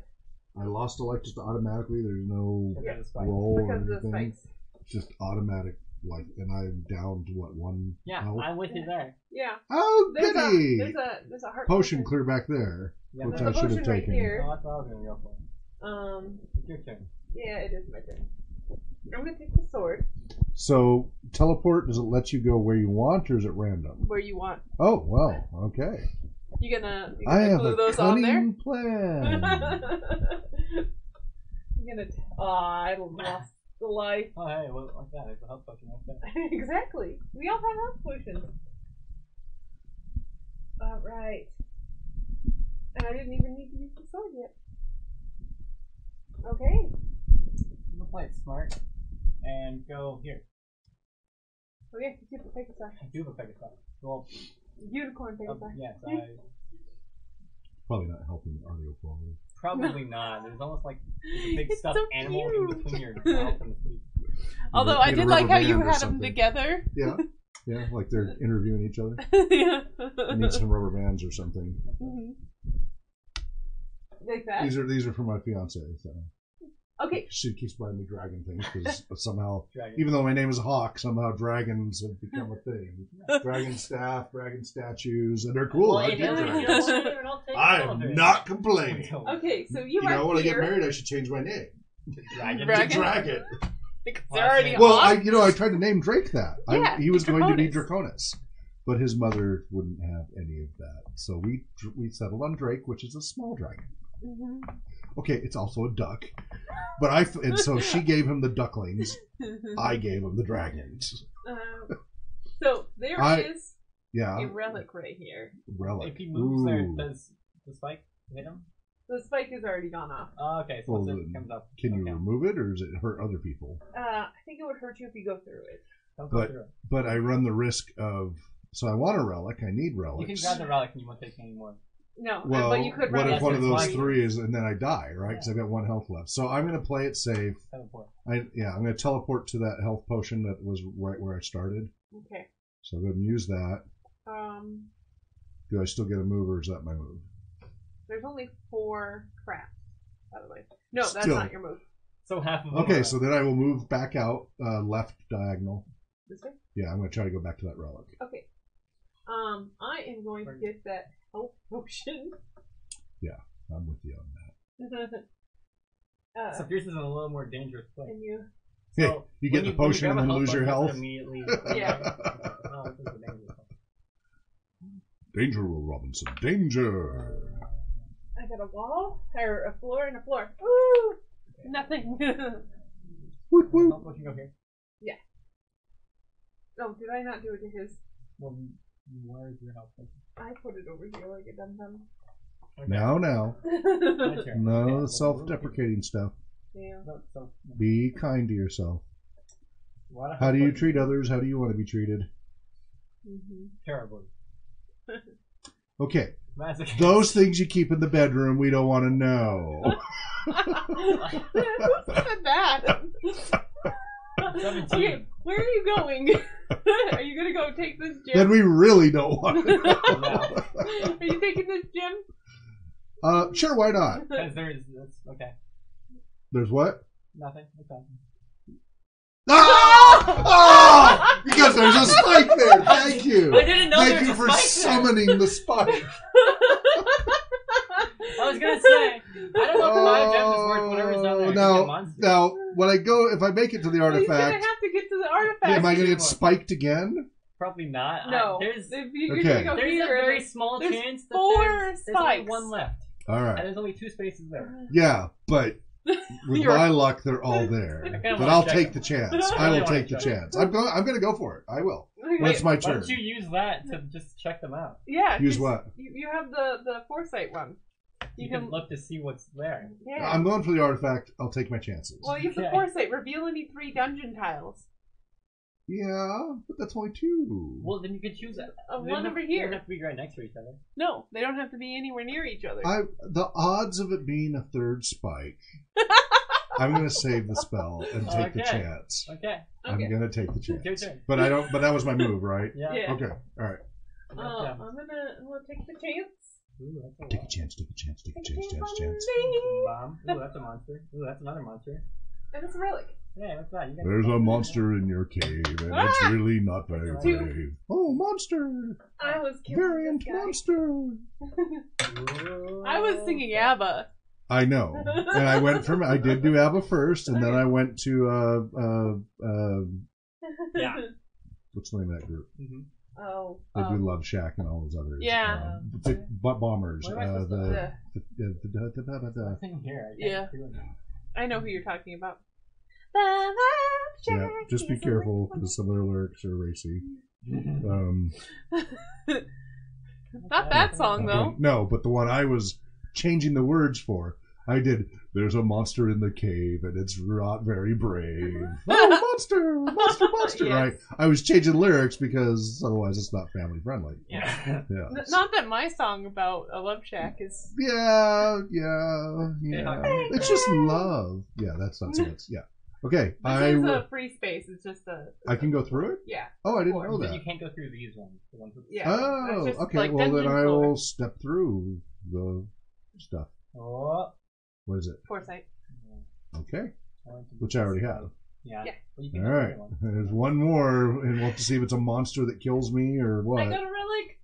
I lost a life just automatically. There's no Because of the spike. roll or because of the anything. spikes. It's just automatic. Like, and I'm down to what, one Yeah, health? I'm with you there. Yeah. Oh, There's goody! there's a heart Potion clear back there, Yeah, which There's I a should have potion right taken. here. No, that's what I was gonna go for. It's your turn. Yeah, it is my turn. I'm gonna take the sword So, teleport, does it let you go where you want, or is it random? where you want. Oh, well, okay. You gonna I have glue a those on there? cunning plan. You're gonna. I lost the life. Oh, hey, well, like that. There's a health potion right there. Exactly. We all have health potions. Alright. And I didn't even need to use the sword yet. Okay. You can play it smart and go here. Oh yeah, you have a Pegasus. I do have a Pegasus. Well, Unicorn Pegasus. yes, I Probably not helping the audio quality. probably not. There's almost like a big It's stuffed so animal in cute. between your mouth and the feet. Although Need I a did like rubber how you band or had them something. together. Yeah, yeah, like they're interviewing each other. Yeah. I need some rubber bands or something. Mhm. Like that? These are for my fiance. So Okay. she keeps buying me dragon things because somehow, Dragon. even though my name is Hawk, somehow dragons have become a thing. Dragon staff, dragon statues, and they're cool. Well, I if dig you dragons. don't believe it, I'll take I all of am it. not complaining. Okay, so you You are know, when I get here. married, I should change my name Dragon. Dragon. to Dragon. Because they're already Well, on. I tried to name Drake that. Yeah, He was going to be Draconis. Draconis, but his mother wouldn't have any of that. So we settled on Drake, which is a small dragon. Mhm. Okay, it's also a duck, but and so she gave him the ducklings. I gave him the dragons. So there is Yeah, a relic right here. relic. If he moves there, Ooh. does the spike hit him? The spike has already gone off. Oh, okay, so Well, once then it comes up. Can you okay. remove it, or does it hurt other people? I think it would hurt you if you go through it. Don't go But through it. but I run the risk of. So I want a relic. I need You relics. can grab the relic and you won't take any more. No, Well, but you could what run if one of those three. three is, and then I die, right? Because I've got one health left. So I'm going to play it safe. Teleport. I'm going to teleport to that health potion that was right where I started. Okay. So I'll go ahead and use that. Do I still get a move, or is that my move? There's only 4 crafts, by the way. No, that's Still. not your move. So half of them Okay, are- so then I will move back out, left diagonal. This way? Yeah, I'm going to try to go back to that relic. Okay. I am going to get that health potion. Yeah, I'm with you on that. So yours is in a little more dangerous place. And you... Hey, So, you get the when potion grab and a then lose your potion, health. Immediately. Yeah. Oh, this is a dangerous one. Danger, Will Robinson. Danger! I got a wall, or a floor, and a floor. Ooh! Nothing. Woot woot. Health potion go here. Oh, did I not do it to his? Well, where's your health potion? I put it over here like a dum-dum. Okay. Now. My turn. No Okay. self-deprecating stuff. Yeah. No, so, no. Be kind to yourself. What How do you treat others? How do you want to be treated? Mm-hmm. Terribly. Okay. Masochist. Those things you keep in the bedroom, we don't want to know. Who said that? 17. Okay, where are you going? Are you gonna go take this gym? Then we really don't want to know. Are you taking this gym? Sure, why not? Because there's that's okay. There's what? Nothing. Okay. Ah! Oh! Because there's a spike there. Thank you. I didn't know Thank there you was a for spike there. summoning the spike. I was gonna say, I don't know if 5 gems is worth whatever's down there. Now, when I go, if I make it to the Well, he's gonna artifact, have to get to the artifact. am I going to get spiked again? Probably not. No. There's If you're Okay. gonna go a here, very small there's chance that 4 there's only spikes. 1 left, All and right. there's only 2 spaces there. Yeah, but with You're- my luck, they're all there. kinda But wanna I'll check take them. the chance. I I really will wanna take the check chance. I'm going to go for it. I will. Okay, When it's my Why turn. don't you use that to just check them out? yeah. Use just- what? You have the foresight one. You can look to see what's there. Yeah. I'm going for the artifact. I'll take my chances. Well, use the Okay. foresight. Reveal any 3 dungeon tiles. Yeah, but that's only 2. Well, then you can choose that. One over They here. don't have to be right next to each other. No, they don't have to be anywhere near each other. The odds of it being a 3rd spike. I'm going to save the spell and take the Okay. chance. Okay. I'm Okay. going to take the Your chance. turn. But I don't. But that was my move, right? Yeah. Yeah. Okay. All right. I'm gonna take the chance. Ooh, that's a Take a lot. chance. Take a chance. Take a Take chance. a Chance. chance Chance. on me. Bomb. Ooh, that's a monster. Ooh, that's another monster. And it's a relic. Yeah, what's that? You got There's a monster in your cave, and it's Ah! really not very Two. brave. Oh, monster! I was killing Variant this guy. monster! I was singing ABBA. I know. And I went from, I did do ABBA first, and then I went to, Yeah. what's the name of that group? Mm-hmm. Oh. They do Love Shack and all those others. Yeah. Bombers. What am I supposed The Nothing here. I can't Yeah. do it. I know who you're talking about. yeah, just be careful because some of their lyrics are racy. Not that song though. No, but the one I was changing the words for, I did. There's a monster in the cave, and it's not very brave. Oh, monster, monster, monster! Yes. Right? I was changing lyrics because otherwise it's not family friendly. Yeah. Yeah. Not that my song about a love shack is. Yeah. Hey. It's just love. Yeah, that's not so much. Yeah. Okay, This is a free space. It's just a. I can go through it. Yeah. Oh, I didn't know But that. you can't go through these ones. The ones with Yeah. Oh, That's just okay. like Well, then dungeon I will floor. step through the stuff. Oh. What is it? Foresight. Okay, I want to- which I already have. Yeah. Yeah. Well, you All can do right. the other one. There's one more, and we'll have to see if it's a monster that kills me or I what. got a relic.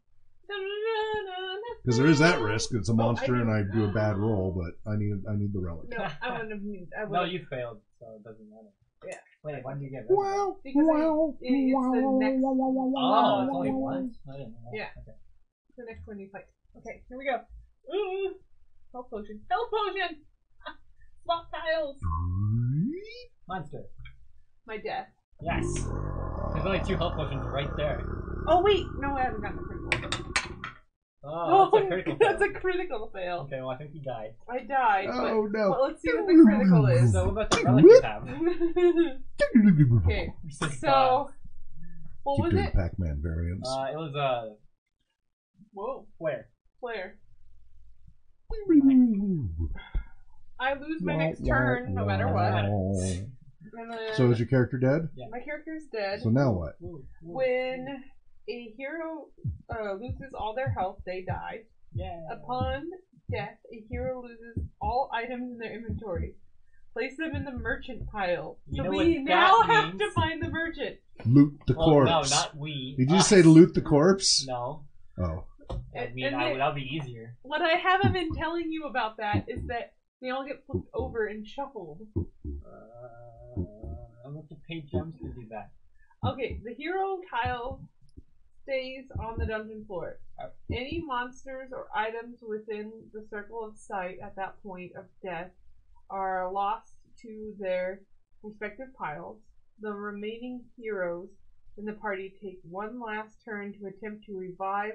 Because there is that risk. It's a Oh, I monster, and do. I do a bad roll, but I need the relic. No, I wouldn't have. No, you failed, so it doesn't matter. Yeah. Wait, why did you get rid of it? Wow! Because wow! it's the next. Oh, it's only once? I didn't know that. Yeah. Okay. The next one you fight. Okay, here we go. Ooh, health potion. Health potion. Swap tiles. Monster. My death. Yes. There's only 2 health potions right there. Oh wait, no, I haven't gotten a critical. Oh, that's a critical fail. That's a critical fail. Okay, well, I think you died. I died. Oh but, no! Well, let's see what the critical is. So, what about the relic you have? Okay, This is so what Keep was doing it? Pac-Man variants. It was Whoa, where? Flare. I lose my next turn no matter what. So is your character dead? Yeah. My character is dead. So now what? When a hero loses all their health, they die. Yeah. Upon death, a hero loses all items in their inventory. Place them in the merchant pile. You So know we what now that have means? to find the merchant. Loot the Well, corpse. no, not we. Did you Us. say to loot the corpse? No. Oh. I mean, And that'll be easier. what I haven't been telling you about that is that they all get flipped over and shuffled. I'm going to pay gems to do that. Okay, the hero tile stays on the dungeon floor. Any monsters or items within the circle of sight at that point of death are lost to their respective piles. The remaining heroes in the party take one last turn to attempt to revive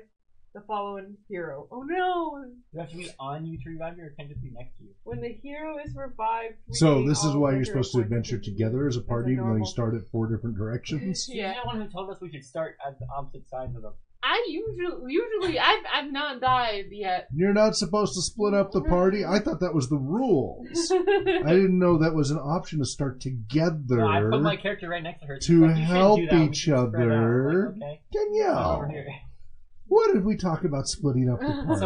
the fallen hero. Oh no! Do you have to be on you to revive you, or can it just be next to you? When the hero is revived, So regain this is all why their you're hero supposed to points adventure as together as a party, even though you normal. start at 4 different directions. You're the one who told us we should start at the opposite sides of them. I usually I've not died yet. You're not supposed to split up the party? I thought that was the rules. I didn't know that was an option to start together No, I put my character right next to her. to She's like, "You shouldn't help do that. We each should spread out." I'm other. like, okay. Danielle, Over here. what did we talk about splitting up the party?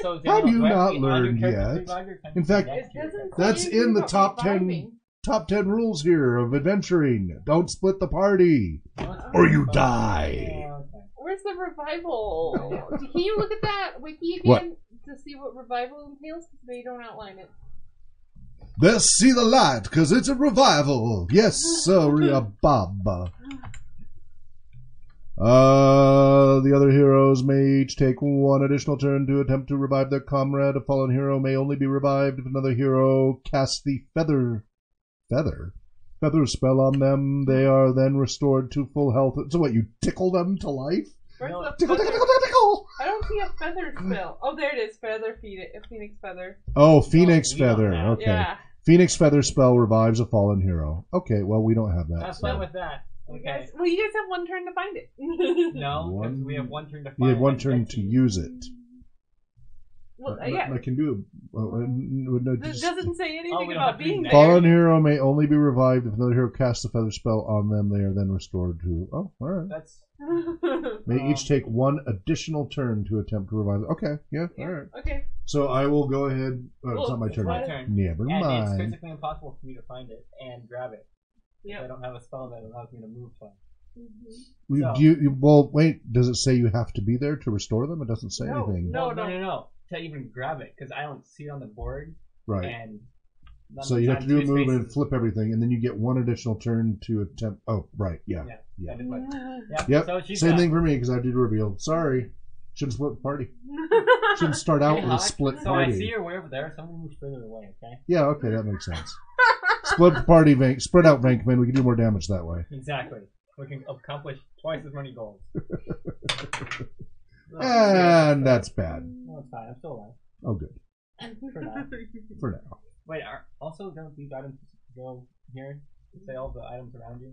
So Have Daniel, you do I not be on your learned character's yet? revive, or can In you fact, be next to your doesn't character? That's anything in the about top 10 reviving. top 10 rules here of adventuring. Don't split the party, What? or you Oh, die. okay. Where's the revival? Can you look at that wiki What? again to see what revival entails? Because they don't outline it. Let's see the light, because it's a revival. Yes, sir, Bob. The other heroes may each take one additional turn to attempt to revive their comrade. A fallen hero may only be revived if another hero casts the feather spell on them. They are then restored to full health. So what, you tickle them to life? Where's No. the Tickle, feather? tickle, tickle, tickle! I don't see a feather spell. Oh, there it is. Phoenix feather. Oh, Phoenix we don't Feather. have- Okay. Yeah. Phoenix Feather spell revives a fallen hero. Okay, well, we don't have that. Have so. fun with that. You Okay. guys have one turn to find it. No, because we have one turn to find You have one it. turn to use it. Well, I yeah. can do it. This doesn't say anything Oh, we don't have about to be being there. there. Fallen hero may only be revived if another hero casts a feather spell on them. They are then restored to. Oh, all right. That's May each take one additional turn to attempt to revive. Okay, yeah, all right. Okay. So I will go ahead. Oh, it's not my it's turn. my yet. turn. Never And it's mind. physically impossible for me to find it and grab it. Yep. I don't have a spell that allows me to move twice. Well, So- well, wait. Does it say you have to be there to restore them? It doesn't say No, anything. no. No. To even grab it, because I don't see it on the board. Right. And none So of the you have time to do a two move and spaces. flip everything, and then you get one additional turn to attempt. Oh, right. Yeah. Yeah. That is my- yeah. Yep. So she's Same got- thing for me because I did reveal. Sorry. Shouldn't split the party. Shouldn't start out Hey, with a Hawk, split So I see party. you're way over there. Someone moves further away, okay? Yeah, okay, that makes sense. Split the party, spread out, Vankman. We can do more damage that way. Exactly. We can accomplish twice as many goals. And that's bad. No, it's fine. I'm still alive. Oh, good. For now. For now. Wait, also don't these items go here? Say all the items around you?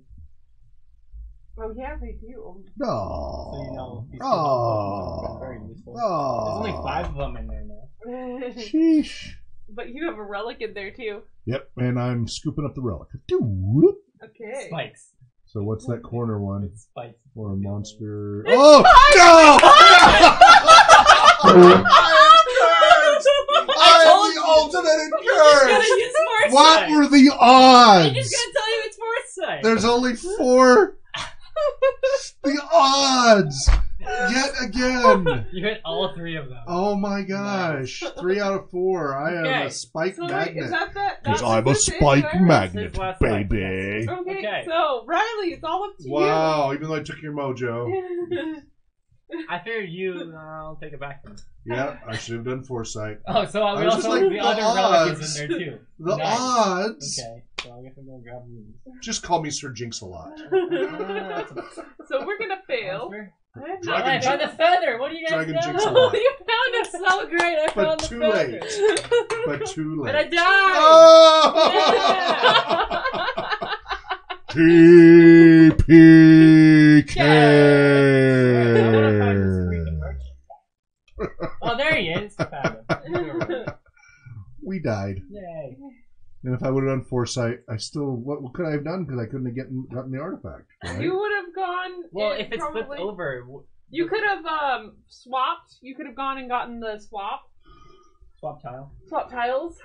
Oh yeah, they do. No. So you know these Oh. are very useful. Oh. There's only 5 of them in there now. Sheesh. But you have a relic in there too. Yep, and I'm scooping up the relic. Doo-whoop. Okay. Spikes. So what's that corner one? It's spikes. Or a monster? Oh! No! I am the ultimate curse! use foresight. What were the I'm just odds? gonna tell you it's foresight. There's only 4. The odds! Yet again! You hit all 3 of them. Oh my gosh. 3 out of 4. I am Okay. a spike So wait, is magnet. that Because that's I'm a what this is, spike right? magnet, This last slide, baby. Okay, Okay. so Riley, it's all up to Wow, even though I took your mojo. you. I figured you. I'll take it back. Then. Yeah, I should have done foresight. Oh, so I we was also just like, the the other relic odds. is in there too. The Nice. odds! Okay, so I guess I'm gonna grab these. Just call me Sir Jinx a lot. So we're gonna fail. Oh, I found the feather. What do you guys Dragon know? Jinx a lot. You found it so great. I But found too the late. feather. But too late. And I died. Oh! TPK! I wanna find this freaking merchant. Oh, there he is. Found him. We died. Yay. And if I would have done foresight. I still, what could I have done? Because I couldn't have gotten the artifact. Right? You would have gone. Well, in if it's probably, flipped over, you could have swapped. You could have gone and gotten the swap swap tiles.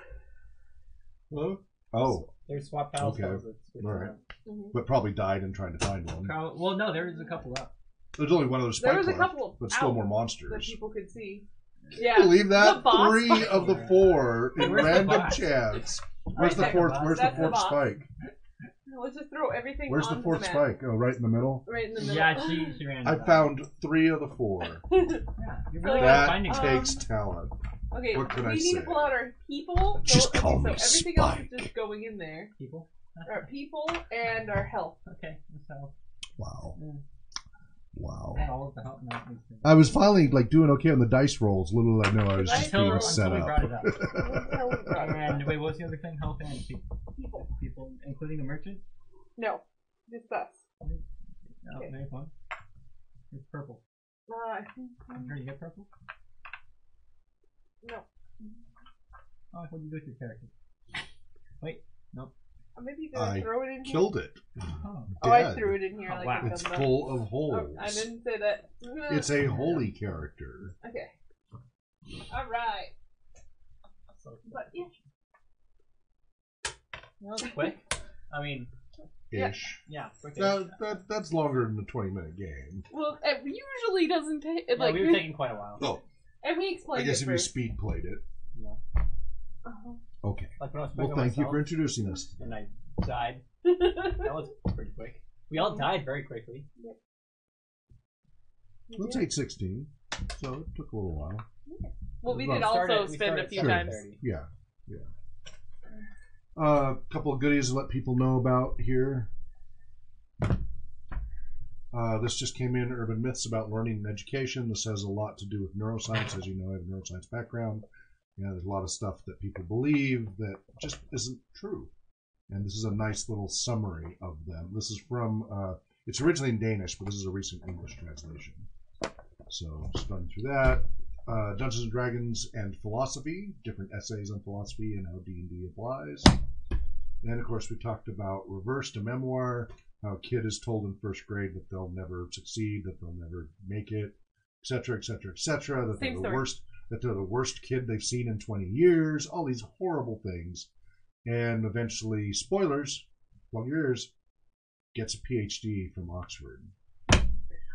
Huh? Oh, There's swap tiles. Okay. So it's good to Alright. know. Mhm. but probably died in trying to find one. Well, no, there is a couple up. There's only one of those There spikes was a left, couple but still out more that monsters. people could see. Can Yeah. you believe that? The boss 3 fight. of the 4 in Where's the random boss? chance. Where's Alright, the second fourth? boss. Where's That's the the fourth boss. spike? Let's just throw everything. Where's the onto fourth map. spike? Oh, right in the middle. Right in the middle. Yeah, she ran. I back. found 3 of the 4. Yeah, you're really good at That finding them. takes talent. Okay, What can we I need say? to pull out our people. Just call me so everything else Spike. is just going in there. people. Our people and our health. Okay, so Wow. Wow. all of the help. No, I was finally doing okay on the dice rolls. Little did I know I was just until being set we brought it up. up. And wait, what was the other thing? Health and People. people, including the merchant. No, just us. No, Okay. there's one. It's purple. I think, Here, you get purple. no. Oh, what do you do with your character? Wait, nope. Maybe did I I throw it in here? Killed it. Oh, Oh, I Dead. threw it in here. Oh, like wow. a It's dumb full of Oh, holes. I didn't say that. It's a holy character. Okay. All right. so But yeah. that was quick. I mean, Ish. yeah, quick. That's longer than a 20-minute game. Well, it usually doesn't take. Yeah, Like we were taking quite a while. Oh, and we I explained guess it if you first. speed played it. Yeah. Uh-huh. Okay. Like when I was Well, playing thank you myself, for introducing us. and I died. That was pretty quick. We all died very quickly. Let's take 16. So it took a little while. Well, we Well, did also spend a few Sure. times. 30. Yeah. A couple of goodies to let people know about here. This just came in, Urban Myths About Learning and Education. This has a lot to do with neuroscience. As you know, I have a neuroscience background. There's a lot of stuff that people believe that just isn't true. And this is a nice little summary of them. This is from, it's originally in Danish, but this is a recent English translation. So, just running through that. Dungeons and Dragons and philosophy, different essays on philosophy and how D&D applies. And of course, we talked about Reversed, a memoir, how a kid is told in first grade that they'll never succeed, that they'll never make it, etc., etc., etc., that Same they're the story. worst, that they're the worst kid they've seen in 20 years, all these horrible things. And eventually, spoilers, plug your ears, gets a PhD from Oxford.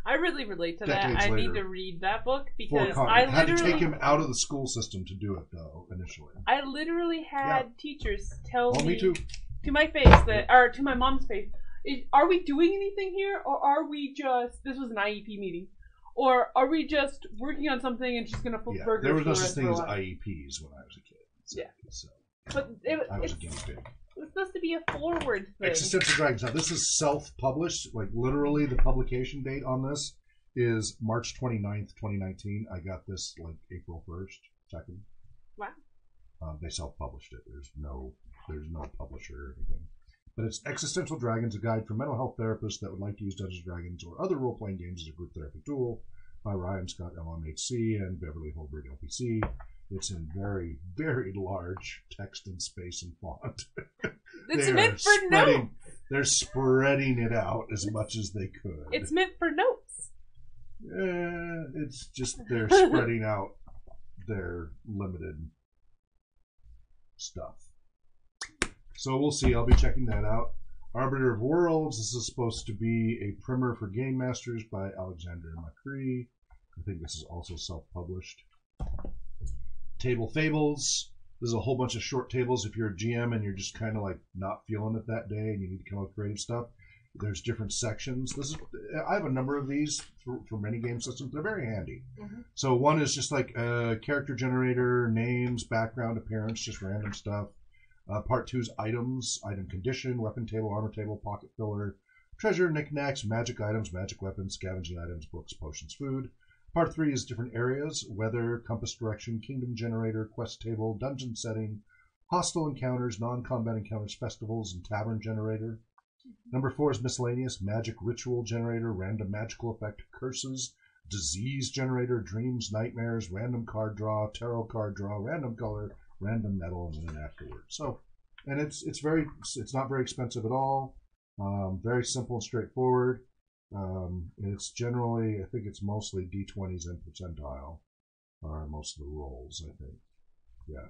I really relate to Decades that. I need later. to read that book For because college. I Had to literally, take him out of the school system to do it, though, initially. I literally had teachers tell Oh, me too. to my face that, or to my mom's face, are we doing anything here, or are we just? This was an IEP meeting, or are we just working on something and she's gonna flip Yeah, burgers? there was for no the such rest of thing her as life? IEPs when I was a kid. So, Yeah. So But I was it's, a guinea pig. it's supposed to be a forward thing. Existential Dragons. Now, this is self-published. Like, literally, the publication date on this is March 29th, 2019. I got this, like, April 1st, 2nd. Wow. They self-published it. There's no publisher or anything. But it's Existential Dragons, a guide for mental health therapists that would like to use Dungeons & Dragons or other role-playing games as a group therapy tool, by Ryan Scott, LMHC, and Beverly Holberg, LPC. It's in very, very large text and space and font. It's They meant are for notes. They're spreading it out as much as they could. It's meant for notes. It's just they're spreading out their limited stuff. So we'll see. I'll be checking that out. Arbiter of Worlds. This is supposed to be a primer for Game Masters by Alexander Macri. I think this is also self-published. Table Fables. This is a whole bunch of short tables. If you're a GM and you're just kind of like not feeling it that day and you need to come up with creative stuff, there's different sections. I have a number of these for many game systems. They're very handy. Mhm. So one is just like a character generator, names, background, appearance, just random stuff. Part 2 is items, item condition, weapon table, armor table, pocket filler, treasure, knickknacks, magic items, magic weapons, scavenging items, books, potions, food. Part 3 is different areas, weather, compass direction, kingdom generator, quest table, dungeon setting, hostile encounters, non-combat encounters, festivals, and tavern generator. Number 4 is miscellaneous, magic ritual generator, random magical effect, curses, disease generator, dreams, nightmares, random card draw, tarot card draw, random color, random metal, and then afterwards. So and it's not very expensive at all. Very simple and straightforward. It's generally, I think it's mostly D20s and percentile are most of the rolls, I think. Yeah.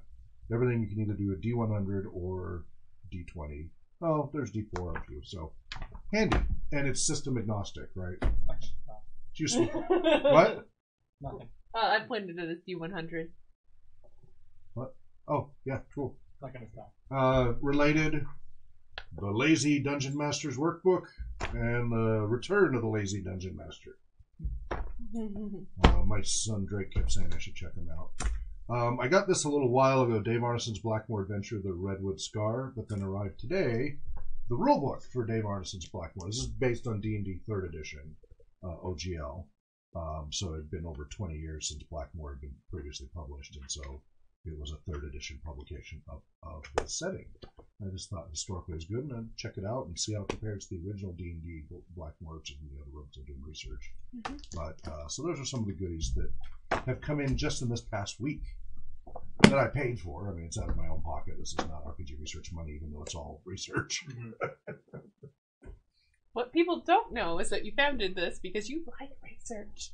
Everything you can either do a D100 or D20. Oh, there's D4 up here, so handy. And it's system agnostic, right? It's useful. What? Nothing. I planned it as D100. What? Oh, yeah, cool. Not gonna stop. Related, the Lazy Dungeon Master's Workbook and the Return of the Lazy Dungeon Master. My son Drake kept saying I should check them out. I got this a little while ago, Dave Arneson's Blackmore Adventure, The Redwood Scar, but then arrived today, the rulebook for Dave Arneson's Blackmore. This is based on D&D 3rd edition, OGL. So it had been over 20 years since Blackmore had been previously published, and so it was a 3rd edition publication of the setting. I just thought historically it was good, and I'd check it out and see how it compares to the original D&D Blackmore, which is in the other rooms I'm doing research. But so those are some of the goodies that have come in just in this past week that I paid for. I mean, it's out of my own pocket. This is not RPG research money, even though it's all research. What people don't know is that you founded this because you like research.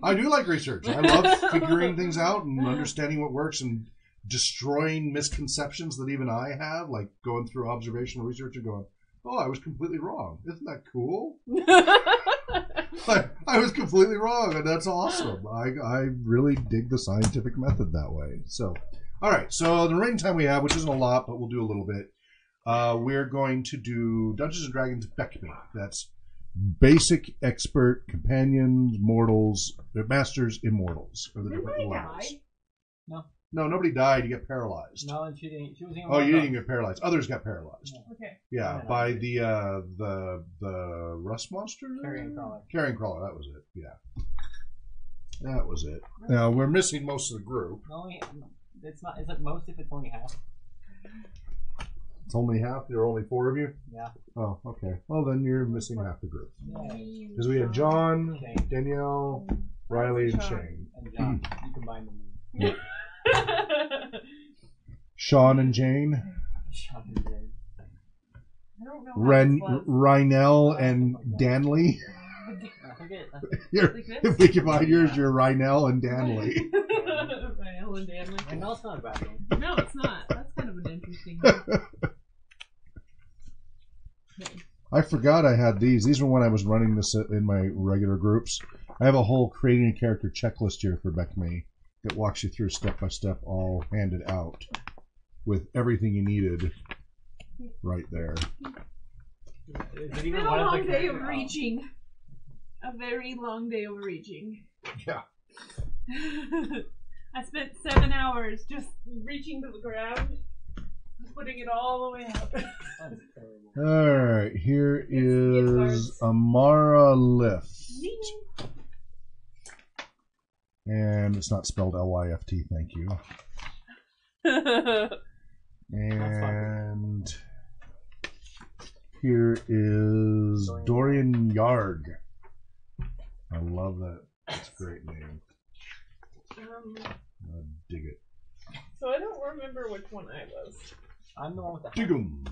I do like research. I love figuring things out and understanding what works and destroying misconceptions that even I have, like going through observational research and going, oh, I was completely wrong. Isn't that cool? I was completely wrong, and that's awesome. I really dig the scientific method that way. So, all right. So the remaining time we have, which isn't a lot, but we'll do a little bit, we're going to do Dungeons and Dragons BECMI. That's Basic, Expert, Companions, Mortals, Masters, Immortals. Are the different levels. No, nobody died. You get paralyzed. No, and she didn't. She was Oh, you didn't get paralyzed. Others got paralyzed. Yeah. Okay. Yeah, by the rust monster? Carrion crawler. Carrion crawler, that was it. Yeah. That was it. Now, we're missing most of the group. No, it's not. Is it most if it's only half? It's only half? There are only 4 of you? Yeah. Oh, okay. Well, then you're missing half the group. Yeah. Because we had John, Shane. Danielle, Riley, and Shane. And John. You combine them. Sean and Jane. Sean and Jane. I don't know how Rynell and Danley. I forget. If we combine yours, you're Rynell and Danley. Rynell and Danley. I know it's not a bad name. No, it's not. That's kind of an interesting name. I forgot I had these. These were when I was running this in my regular groups. I have a whole creating a character checklist here for BECMI that walks you through step by step, all handed out with everything you needed right there. Is it even It's been a one of the long day of characters? reaching. A very long day of reaching. Yeah. I spent 7 hours just reaching to the ground, putting it all the way out. That's terrible. All right, here is Amara Lift. And it's not spelled L-Y-F-T, thank you. And here is Dorian Yarg. I love that. That's a great name. I dig it. So I don't remember which one I was. I'm the one with the Dig 'em.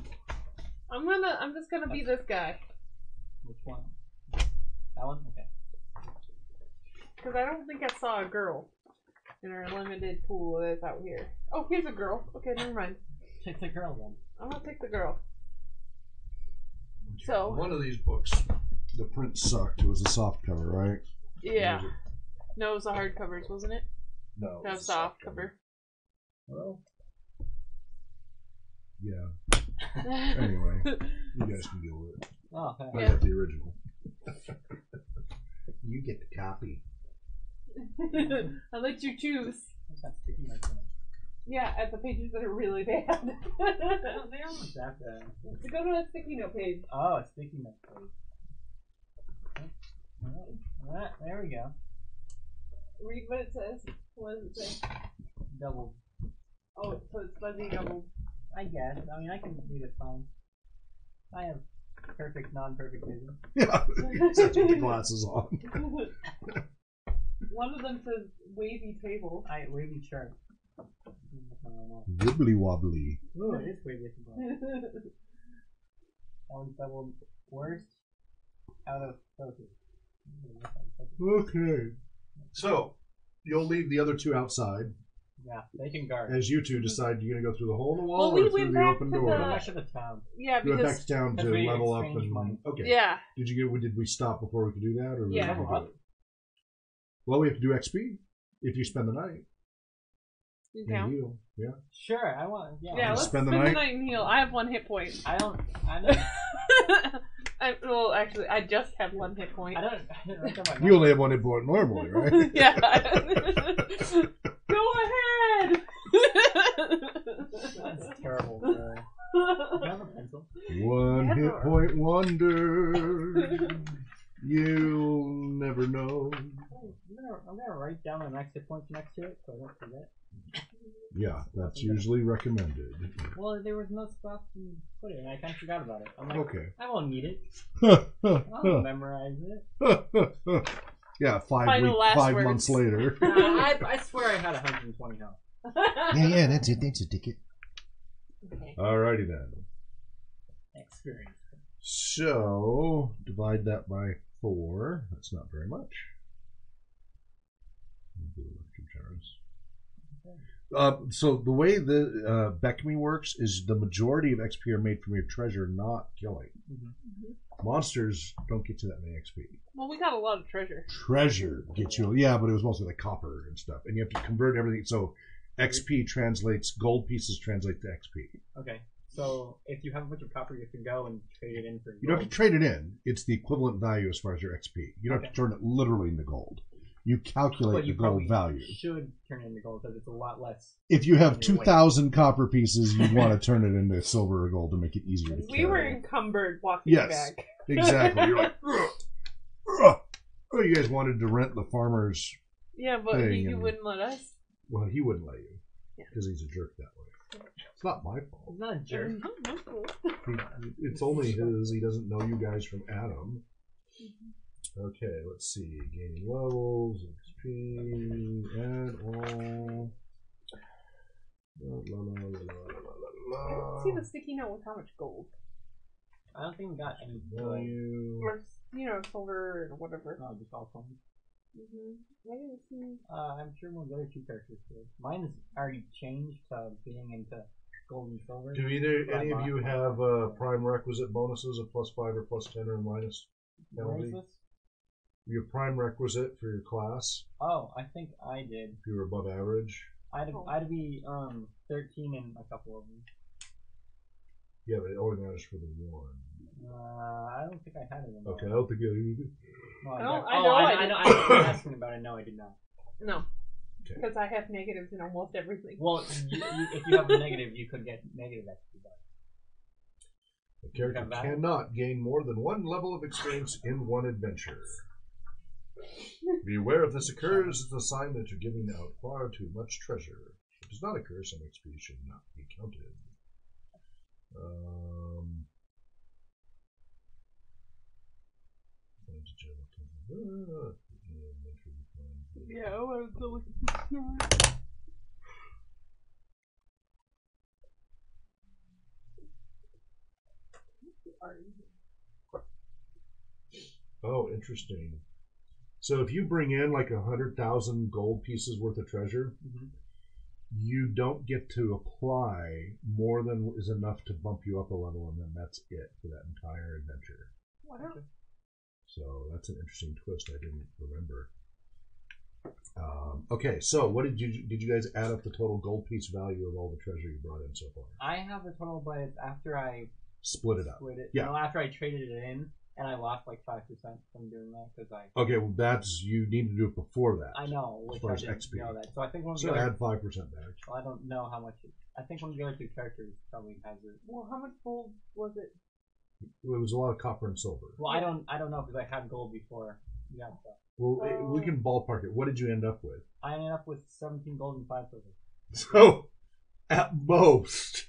I'm just gonna be this guy. Which one? That one? Okay. Because I don't think I saw a girl in our limited pool that's out here. Oh, here's a girl. Okay, never mind. Take the girl then. I'm gonna pick the girl. So One of these books, the print sucked. It was a soft cover, right? yeah, no, it was the hard covers, wasn't it? No. That was soft cover. Well, yeah. Anyway, you guys can deal with it. Oh, okay. I got the original. You get the copy. I let you choose. What's that sticky note on it? Yeah, at the pages that are really bad. They almost that bad. So go to the sticky note page. Oh, a sticky note page. Alright, there we go. Read what it says. What does it say? Double. Oh, so it's fuzzy double. I guess. I mean, I can read it fine. I have perfect, non-perfect vision. Yeah, except with the glasses on. One of them says wavy table. I wavy chart. Wibbly wobbly. Ooh, it is pretty difficult. That one's double worst out of 30. Okay. So, you'll leave the other two outside Yeah, they can guard. as you two decide you're going to go through the hole in the wall Well, we or through went the back open to door. Go the- back to the town. Yeah, You went back because to town to Because we level up exchanged and money. okay. yeah, Did we stop before we could do that or Yeah. we Level do up? it? Well, we have to do XP if you spend the night. you And count. heal. Yeah. Sure, I want. Yeah, Yeah, let's spend spend the the night? night and heal. I have 1 hit point. I don't. Well, actually, I just have 1 hit point. I didn't write down my You only have one hit point normally, right? Yeah. Go ahead. That's terrible, bro. Do you have a pencil? One Never. hit point wonder. You'll never know. I'm gonna write down my max hit points next to it so I don't forget. Yeah, that's usually recommended. Well, there was no spot to put it, and I kind of forgot about it. I'm like, Okay. I won't need it. I'll memorize it. Yeah, Find the last 5 words. months later. I swear I had 120 health. Yeah, that's it. That's a ticket. Okay. Alrighty then. Experience. So, divide that by 4. That's not very much. Do electric charms. So the way the BECMI works is the majority of XP are made from your treasure, not killing. Monsters don't get you that many XP. Well, we got a lot of treasure. Treasure gets you, yeah, but it was mostly like copper and stuff, and you have to convert everything. So XP translates, gold pieces translate to XP. Okay, so if you have a bunch of copper, you can go and trade it in for gold. You don't have to trade it in. It's the equivalent value as far as your XP. You don't have to turn it literally into gold. You calculate But you the gold probably value. should turn it into gold because it's a lot less. If you have on your weight. 2,000 copper pieces, you want to turn it into silver or gold to make it easier to carry. We were encumbered walking Yes. back. Exactly. You're like, ugh, ugh. Oh, you guys wanted to rent the farmer's. Yeah, but Thing he and- wouldn't let us. Well, he wouldn't let you Yeah. because he's a jerk that way. It's not my fault. It's not a jerk. It's only his. He doesn't know you guys from Adam. Okay, let's see. Gaining levels, XP, add all. La, la, la, la, la, la, la. See the sticky note with how much gold. I don't think we got any gold. Value. Or, silver or whatever. No, just all coins. I didn't see. I'm sure one of the other two characters do. Mine's already changed to being into gold and silver. Do any of you have prime requisite bonuses of +5 or +10 or minus Where penalty? is this? Your prime requisite for your class, Oh, I think I did. if you were above average. I'd be 13 in a couple of them. Yeah, but it only matters for the one. I don't think I had it in Okay, I don't think you did. No, I I don't- don't. I Oh, know I I know. I was asking about it. No, I did not. No. Okay. Because I have negatives in almost everything. Well, if you have a negative, you could get negative XP. A character have that? cannot gain more than 1 level of experience in one adventure. Beware if this occurs, it's a sign that you're giving out far too much treasure. If it does not occur, some XP should not be counted. Yeah, I wanted to look at the story. Oh, interesting. So if you bring in like 100,000 gold pieces worth of treasure, you don't get to apply more than is enough to bump you up a level, and then that's it for that entire adventure. Wow. So that's an interesting twist I didn't remember. Okay, so what did you guys add up the total gold piece value of all the treasure you brought in so far? I have the total, but it's after I Split it up. split it. Yeah. No, after I traded it in, and I lost like 5% from doing that because I. Okay, well you need to do it before that. I know, As which far I as didn't XP. know that. So I think one of the So other. add 5% back. Well, I don't know how much. I think one of the other two characters probably has it. Well, how much gold was it? It was a lot of copper and silver. Well, I don't know because I had gold before. Yeah. Well, we can ballpark it. What did you end up with? I ended up with 17 gold and 5 silver. So, at most,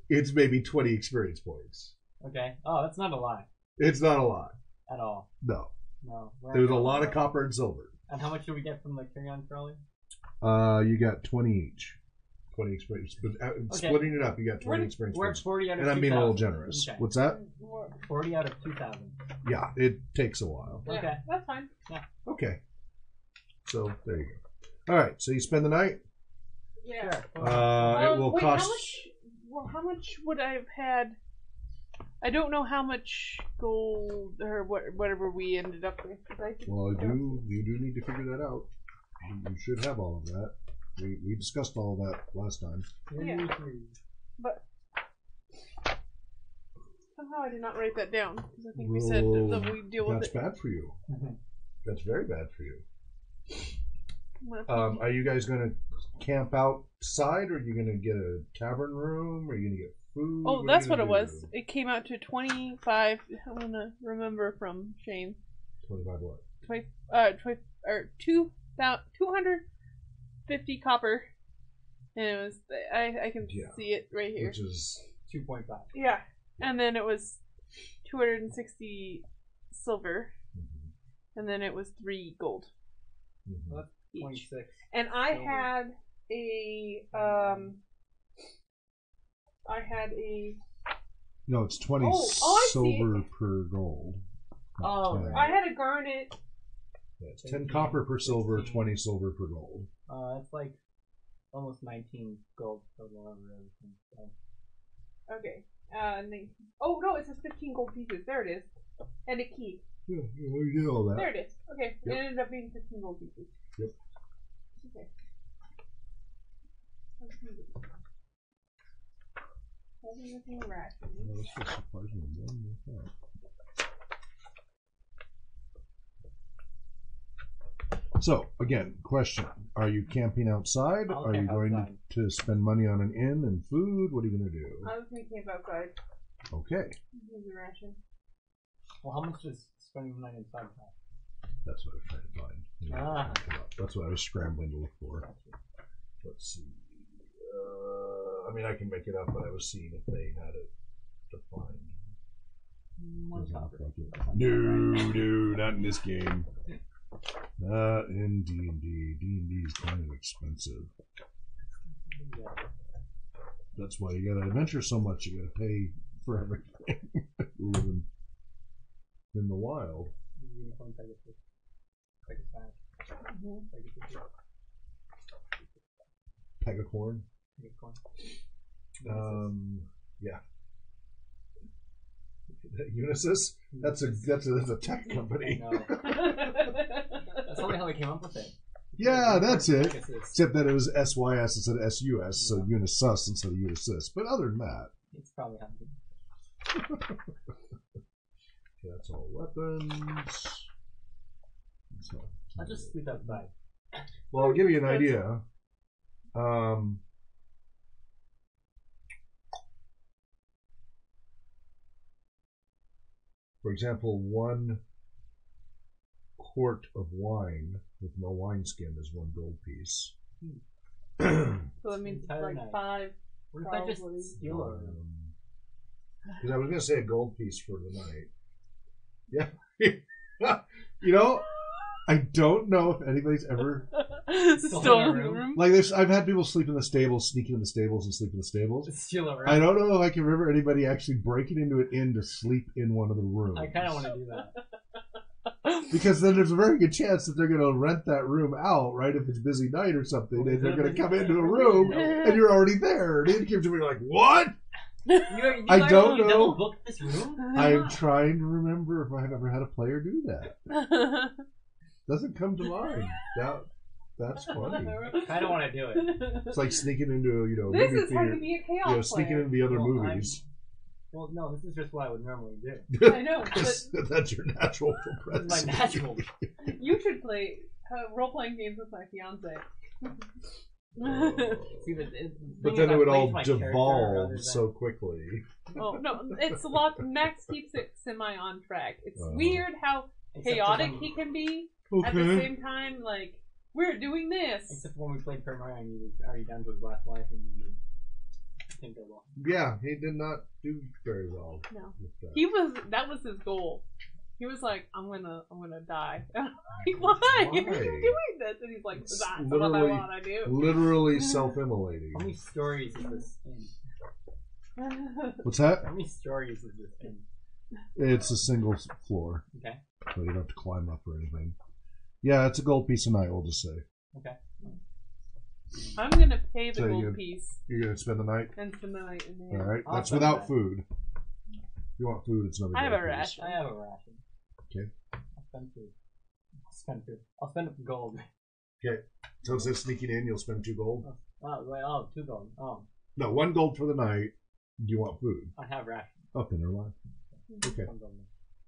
it's maybe 20 experience points. Okay. Oh, that's not a lot It's not a lot. at all. No. No. There's a lot of copper and silver. And how much do we get from the carry-on trolley? You got 20 each. 20 experience. But splitting it up, you got 20 experience We're at points. 40 out of And I'm 2,000. being a little generous. Okay. What's that? 40 out of 2,000. Yeah, it takes a while. Yeah, Okay. that's fine. Okay. So there you go. All right. So you spend the night. Yeah. Sure. It will wait, cost. how much would I have had? I don't know how much gold or whatever we ended up with. Well, you do need to figure that out. You should have all of that. We discussed all of that last time. Yeah. But somehow I did not write that down because I think we said that we deal with That's it. bad for you. That's very bad for you. Well, Are you guys going to camp outside, or are you going to get a tavern room, or are you going to get food? oh, are that's you what it gonna was. do? It came out to 25. I'm gonna remember from Shane. 25 what? 250 copper, and it was I can Yeah. see it right here. Which is 2.5. Yeah, and then it was 260 silver, and then it was 3 gold Well, that's each. 26. And I silver. had a no, it's 20 I see. silver per gold. not Oh, 10. right. I had a garnet. Yeah, it's 10 copper per silver, 20 silver per gold. It's like almost 19 gold total over everything. So. Okay. Oh no, it says 15 gold pieces. There it is, and a key. Yeah, we did all that. There it is. Okay, Yep. it ended up being 15 gold pieces. Yep. Okay. Everything ration. Well, this was surprisingly more than I thought. So, again, question. Are you camping outside? I'll Are you camp going outside. to spend money on an inn and food? What are you going to do? I was gonna camp outside. Okay. Here's the ration. Well, how much does spending the night inside cost? That's what I was trying to find. That's what I was scrambling to look for. Let's see. I mean, I can make it up, but I was seeing if they had it defined. One Doesn't copper. look like it. No, not in this game. Not in D&D. D&D is kind of expensive. Yeah. That's why you gotta adventure so much. You gotta pay for everything. Living in the wild. Unicorn Pegasus. Pegasus. Pegacorn. Unicorn. Yeah. Unisys? That's a tech company. No. That's only how they came up with it. Yeah, that's it. Pegasus. Except that it was SYS instead of SUS, so Unisus instead of Unisys. But other than that, It's probably how okay, that's all weapons. I'll just sleep outside. Well, I'll give you an idea. For example, 1 quart of wine with no wineskin is 1 gold piece. So that means it's Entire like night. 5. What if I Probably. just steal a Because I was going to say a gold piece for the night. Yeah. You know, I don't know if anybody's ever Stolen the room. like this. I've had people sleep in the stables, sneak in the stables, and sleep in the stables. steal a room? I don't know if I can remember anybody actually breaking into an inn to sleep in one of the rooms. I kind of want to do that. Because then there's a very good chance that they're going to rent that room out, right? If it's busy night or something, and they're going to come into a room and you're already there. And then you're like, "What?" You I guys don't only know. double booked this room? I am trying to remember if I've ever had a player do that. Doesn't come to mind. That's funny. I don't want to do it. It's like sneaking into This movie is how theater. to be a chaos Sneaking player. into the other Well, movies. Well, no, this is just what I would normally do. I know, but That's your natural This is propensity. my natural. you should play role-playing games with my fiance. See, But then it would all devolve so quickly. Oh no, it's a lot. Max keeps it semi on track. It's weird how Except chaotic for when- he can be Okay. at the same time. Like we're doing this. Except for when we played Primaria and he was already down to his last life and it didn't go well. Yeah, he did not do very well No. with that. That was his goal. He was like, I'm gonna die. I'm like, why? Why are you doing this? And he's like, that's what I want to do. Literally self-immolating. How many stories is this in? What's that? How many stories is this in? It's a single floor. Okay. So you don't have to climb up or anything. Yeah, it's a gold piece a night, we'll just say. Okay. I'm gonna pay the So gold piece You're going to spend the night? and spend the night in there. Alright, I'll that's spend without that. food. If you want food, it's another I have gold a piece. ration. I have a ration. Okay. I'll spend food. I'll spend up gold. Okay. So it says sneaking in, you'll spend 2 gold? Oh, 2 gold. Oh, No, 1 gold for the night. Do you want food? I have ration. Oh, then never mind. Okay. 1 gold.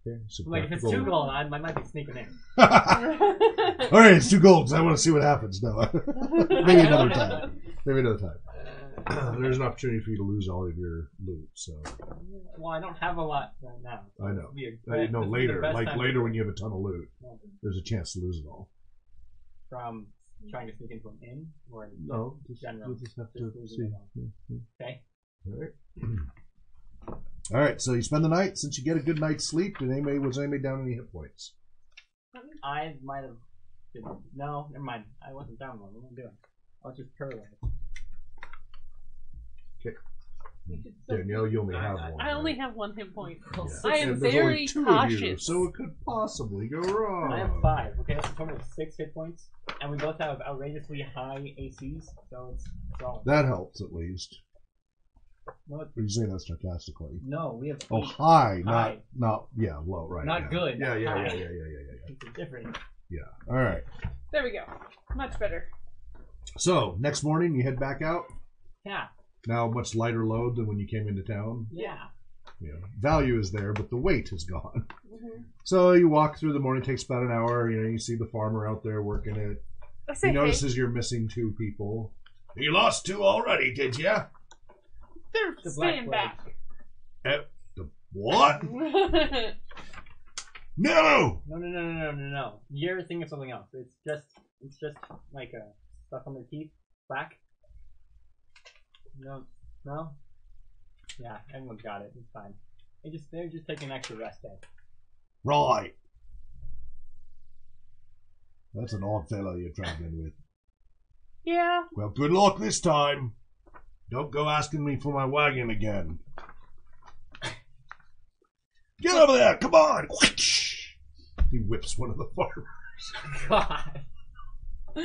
Okay. So Like if it's 2 gold, I might be sneaking in. Alright, it's 2 golds. I want to see what happens. No. Maybe another time. Maybe another time. There's an opportunity for you to lose all of your loot, so. Well, I don't have a lot right now. So I know. No, Later. Like later when you have a ton of loot, there's a chance to lose it all. From trying to sneak into an inn? Or No, just, general. we'll just have to Just see. losing it all. Okay. Alright. Alright, so you spend the night. Since you get a good night's sleep, was anybody down any hit points? I might have. No, never mind. I wasn't down one. What am I doing? I was just paralyzed. Danielle, you only have one. I only have 1 hit point. Yeah. I am And there's very only 2 cautious. of you, so it could possibly go wrong. I have 5. Okay, that's a total of 6 hit points, and we both have outrageously high ACs, so it's solid. That helps at least. No, Are you saying that sarcastically? no, we have. Oh, 8. high, High. not yeah, low, right? Not yeah. good, Yeah, not yeah, high. yeah, yeah, yeah, yeah, It's different. yeah. All right. There we go. Much better. So next morning you head back out. Yeah. Now much lighter load than when you came into town. Yeah. You know, value is there, but the weight is gone. Mm-hmm. So you walk through the morning. Takes about an hour. You know, you see the farmer out there working it. I say, He hey, notices you're missing 2 people. You lost 2 already, did you? they're The staying black back. What? No! No. You're thinking of something else. It's just like a stuff on their teeth. Black. No. Yeah, everyone's got it. It's fine. They're just taking an extra rest day. Right. That's an odd fellow you're traveling with. Yeah. Well, good luck this time. Don't go asking me for my wagon again. Get over there, come on! He whips one of the farmers. God.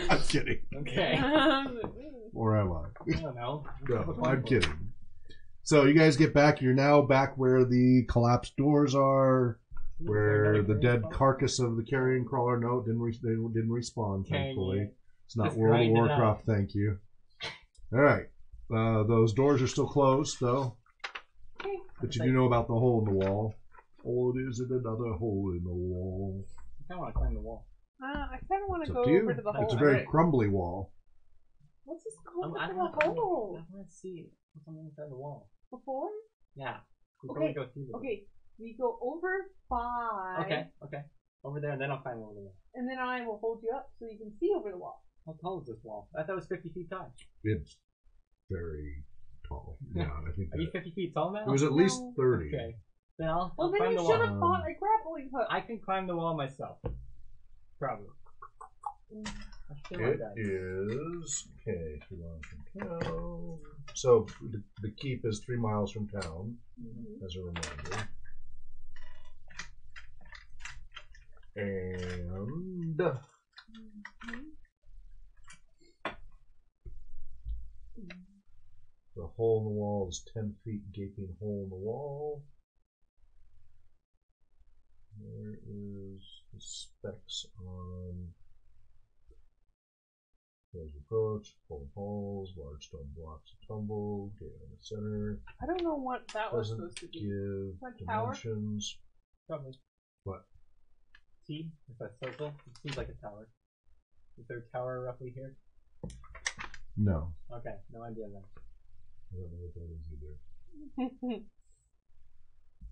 I'm kidding. Okay. Or am I? I don't know. No, I'm kidding. So you guys get back. You're now back where the collapsed doors are, where the dead carcass of the carrion crawler. No, they didn't respawn. Thankfully, it's not Just World of grind it Warcraft. Thank you. All right, those doors are still closed though. But you do know about the hole in the wall. Oh, there's another hole in the wall. I kind of want to climb the wall. I kind of want It's to up go to you. over to the hole. It's a very crumbly wall. What's this called? I The don't know. hole. I want to see what's on the inside of the wall. Before? Yeah. Before Okay, we go through the Okay, we go over 5. Okay. Over there, and then I'll climb over the wall. And then I will hold you up so you can see over the wall. How tall is this wall? I thought it was 50 feet tall. It's very tall. Yeah, I think Are you that, 50 feet tall now? it was at least No. 30. Okay. Then I'll Well, then climb you the should wall. have bought a grappling hook. I can climb the wall myself. Probably. I feel like It that. is okay. 3 miles from town. So the keep is 3 miles from town, as a reminder. And the hole in the wall is 10 feet, gaping hole in the wall. There is the specs on. There's approach, full holes, large stone blocks of tumble, gate in the center. I don't know what that was Doesn't supposed to be. give Like tower? dimensions. Probably. What? See? If that circle? It seems like a tower. Is there a tower roughly here? No. Okay, no idea then. I don't know what that is either.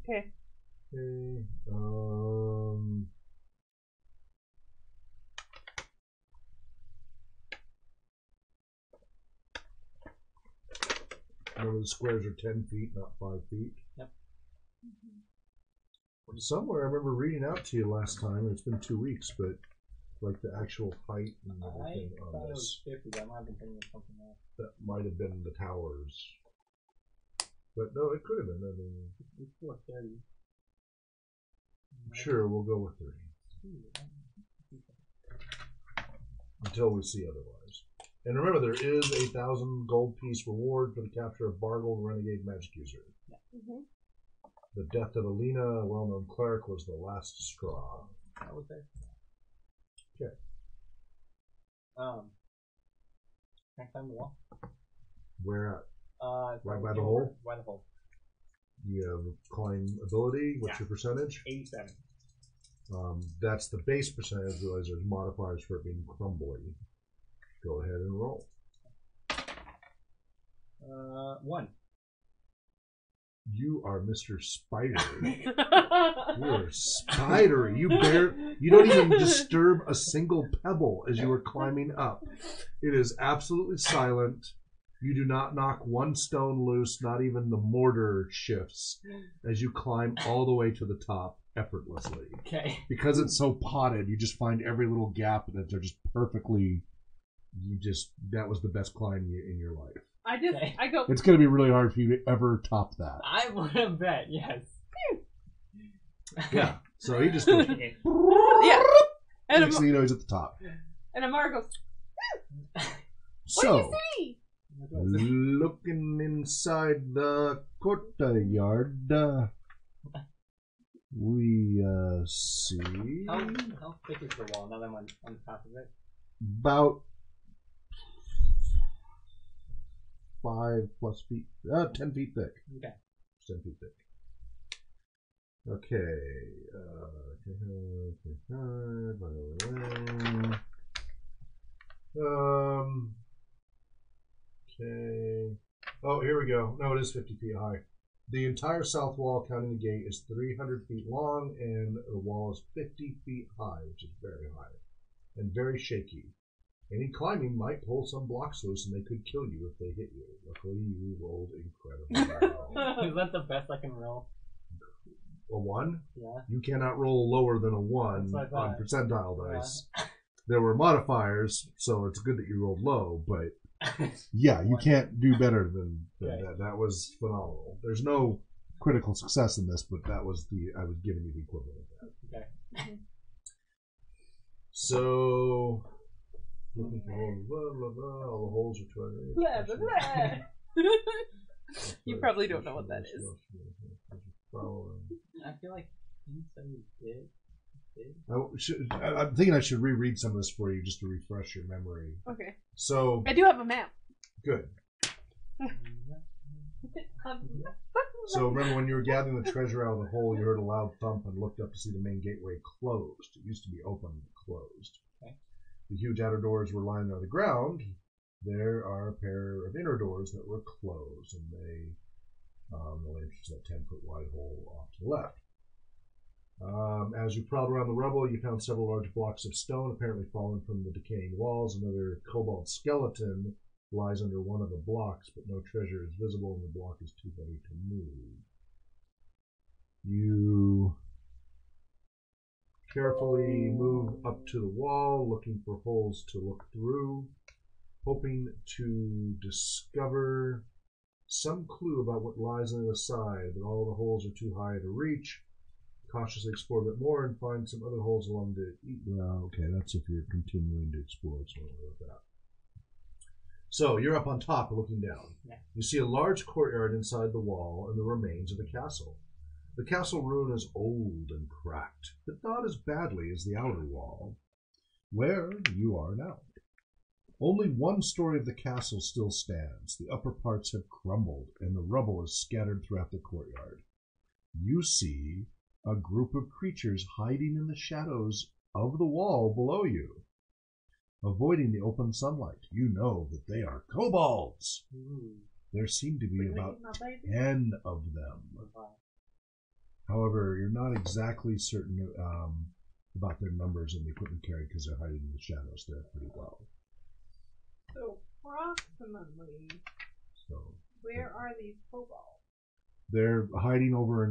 Okay. Okay. Remember the squares are 10 feet, not 5 feet. Yep. Somewhere I remember reading out to you last time. It's been 2 weeks, but like the actual height and everything I thought on it was this. 50, but I might have been thinking of something else. That might have been the towers. But no, it could have been. I mean, It's 430. sure, we'll go with 30. Until we see otherwise. And remember, there is a 1,000 gold piece reward for the capture of Bargle, the renegade magic user. Mm-hmm. The death of Alina, a well-known cleric, was the last straw. That was there. Okay. Can I climb the wall? Where at? Right by the anywhere hole? By the hole. You have climb ability. What's Yeah. your percentage? 87. That's the base percentage. Realize there's modifiers for it being crumbly. Go ahead and roll. 1. You are Mr. Spider. You're spidery. You don't even disturb a single pebble as you are climbing up. It is absolutely silent. You do not knock one stone loose, not even the mortar shifts, as you climb all the way to the top effortlessly. Okay. Because it's so potted, you just find every little gap and they're just perfectly. That was the best climb in your life. I go. It's going to be really hard for you to ever top that. I would have bet, yes. Yeah. So he just goes. Yeah. And Next thing you know, he's at the top. Amara goes. So, What do you see? looking inside the courtyard, we see How thick is the wall now that I'm on top of it? about 5+ feet, 10 feet thick. Okay. 10 feet thick. Okay. Okay. Oh, here we go. No, it is 50 feet high. The entire south wall, counting the gate, is 300 feet long, and the wall is 50 feet high, which is very high, and very shaky. Any climbing might pull some blocks loose, and they could kill you if they hit you. Luckily, you rolled incredibly well. Is that the best I can roll? A 1? Yeah. You cannot roll lower than a 1 That's what I on thought. percentile dice. There were modifiers, so it's good that you rolled low, but yeah, you can't do better than Right. that. That was phenomenal. There's no critical success in this, but I was giving you the equivalent of that. Okay. So, looking for holes, blah, blah, blah, all the holes are 200. Blah, blah, blah. You probably don't know what that is. I feel like you said you did. I'm thinking I should reread some of this for you just to refresh your memory. Okay. So, I do have a map. good. So remember when you were gathering the treasure out of the hole, you heard a loud thump and looked up to see the main gateway closed. It used to be open, but closed. Okay. The huge outer doors were lying on the ground. There are a pair of inner doors that were closed, and they the entrance to that 10-foot wide hole off to the left. As you prowled around the rubble, you found several large blocks of stone apparently fallen from the decaying walls. Another kobold skeleton lies under one of the blocks, but no treasure is visible and the block is too heavy to move. You carefully move up to the wall, looking for holes to look through, hoping to discover some clue about what lies on the other side, but all the holes are too high to reach. Cautiously explore a bit more and find some other holes along the... Well, okay, that's if you're continuing to explore. So don't worry about that. So, you're up on top looking down. Yeah. You see a large courtyard inside the wall and the remains of the castle. The castle ruin is old and cracked, but not as badly as the outer wall, where you are now. Only one story of the castle still stands. The upper parts have crumbled, and the rubble is scattered throughout the courtyard. You see a group of creatures hiding in the shadows of the wall below you. Avoiding the open sunlight, you know that they are kobolds. There seem to be about 10 of them. However, you're not exactly certain about their numbers and the equipment carried because they're hiding in the shadows there pretty well. So, approximately, So, where are these kobolds? They're hiding over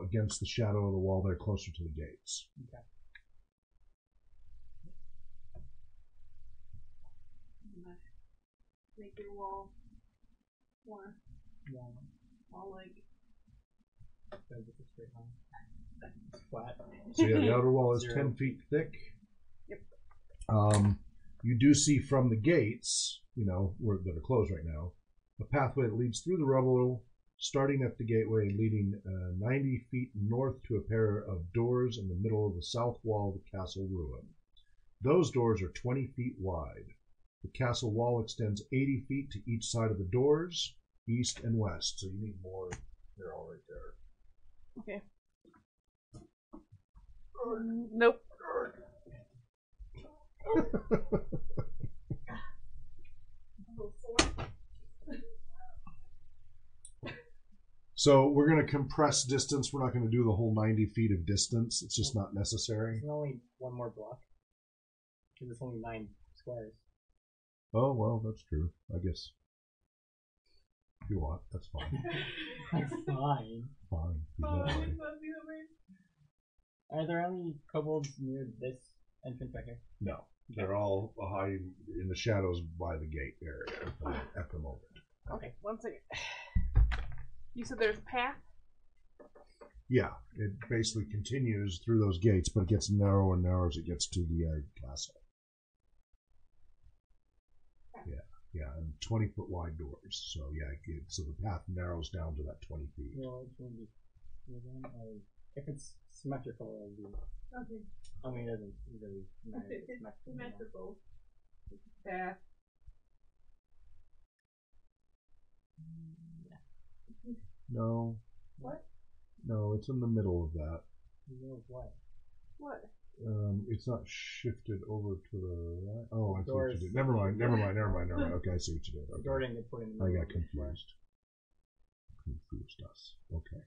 against the shadow of the wall. They're closer to the gates. Okay. Make your wall more Yeah. wall-like. So it's a straight line. Flat. So yeah, the outer wall is 0. 10 feet thick. Yep. You do see from the gates, that are closed right now, a pathway that leads through the rubble, starting at the gateway and leading 90 feet north to a pair of doors in the middle of the south wall of the castle ruin. Those doors are 20 feet wide. The castle wall extends 80 feet to each side of the doors, east and west. So you need more. They're all right there. Okay. Nope. So we're going to compress distance. We're not going to do the whole 90 feet of distance. It's just not necessary. It's only one more block. Because it's only 9 squares. Oh, well, that's true. I guess. If you want, that's fine. That's fine. Fine. Fine. Are there any kobolds near this entrance right here? No. They're all hiding in the shadows by the gate area at the moment. Okay, one second. You said there's a path? Yeah, it basically continues through those gates, but it gets narrower and narrower as it gets to the castle. Yeah, and 20-foot wide doors. So yeah, so the path narrows down to that 20 feet. Well, it's going to be if it's symmetrical, it'll be. Okay. I mean, it doesn't really matter. If it's symmetrical. Path. Yeah. No. What? No, it's in the middle of that. You know what? What? It's not shifted over to the right. Oh, I see what Doors. you did. Never mind. Okay, I see what you did. The Okay. door didn't get put in the I middle got of the square. confused us. Okay.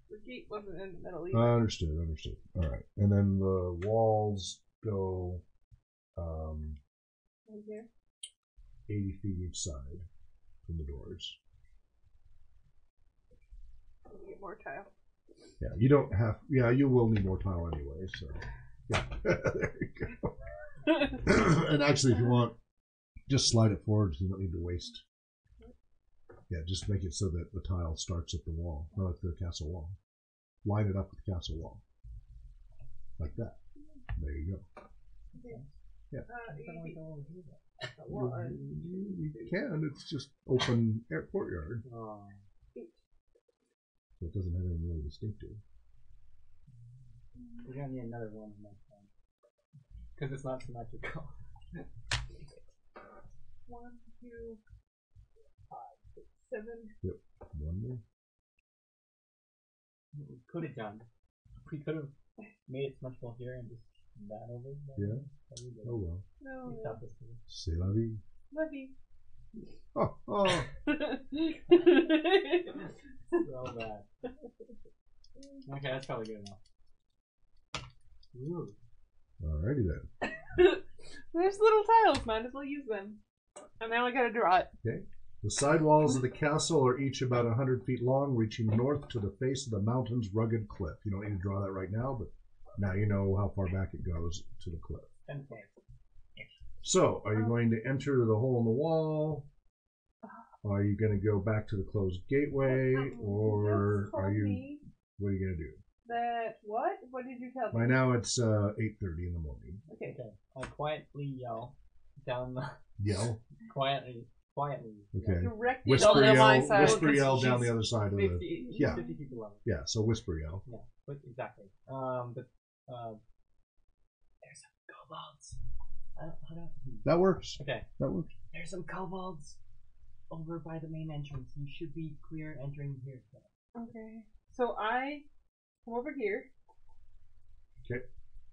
The gate wasn't in the middle either. Understood. All right. And then the walls go Right here. 80 feet each side from the doors. We'll get more tile. Yeah, you don't have. Yeah, you will need more tile anyway. So, yeah, there you go. And actually, if you want, just slide it forward so you don't need to waste. Yeah, just make it so that the tile starts at the wall, not at the castle wall. Line it up with the castle wall, like that. There you go. Okay. Yeah. Well, You can. It's just open air courtyard. Oh. So it doesn't have anything really distinctive. We're gonna need another one next time. Because it's not symmetrical. 1, 2, 5, 6, 7. Yep. One more. We could have done. We could have made it symmetrical here and just that over. Yeah. Oh well. No. We thought this was C'est la vie. Lucky. Oh, oh. so bad. Okay, that's probably good enough. Ooh. Alrighty then. There's little tiles, might as well use them. And now I gotta draw it. Okay. The side walls of the castle are each about 100 feet long, reaching north to the face of the mountain's rugged cliff. You don't need to draw that right now, but now you know how far back it goes to the cliff. 10 points. So, are you going to enter the hole in the wall? Are you going to go back to the closed gateway? Or are you... What are you going to do? That what? What did you tell me? By now it's 8:30 in the morning. Okay. Okay. I quietly yell down the... Yell. Quietly. Okay. Directly Whisper on my yell. side. Whisper yell down the other side of the. 50. Yeah. 50 people level. Yeah. So whisper yell. Yeah, but exactly. But there's some kobolds. I don't. That works. Okay. That works. There's some kobolds over by the main entrance. You should be clear entering here. Okay. So I come over here. Okay.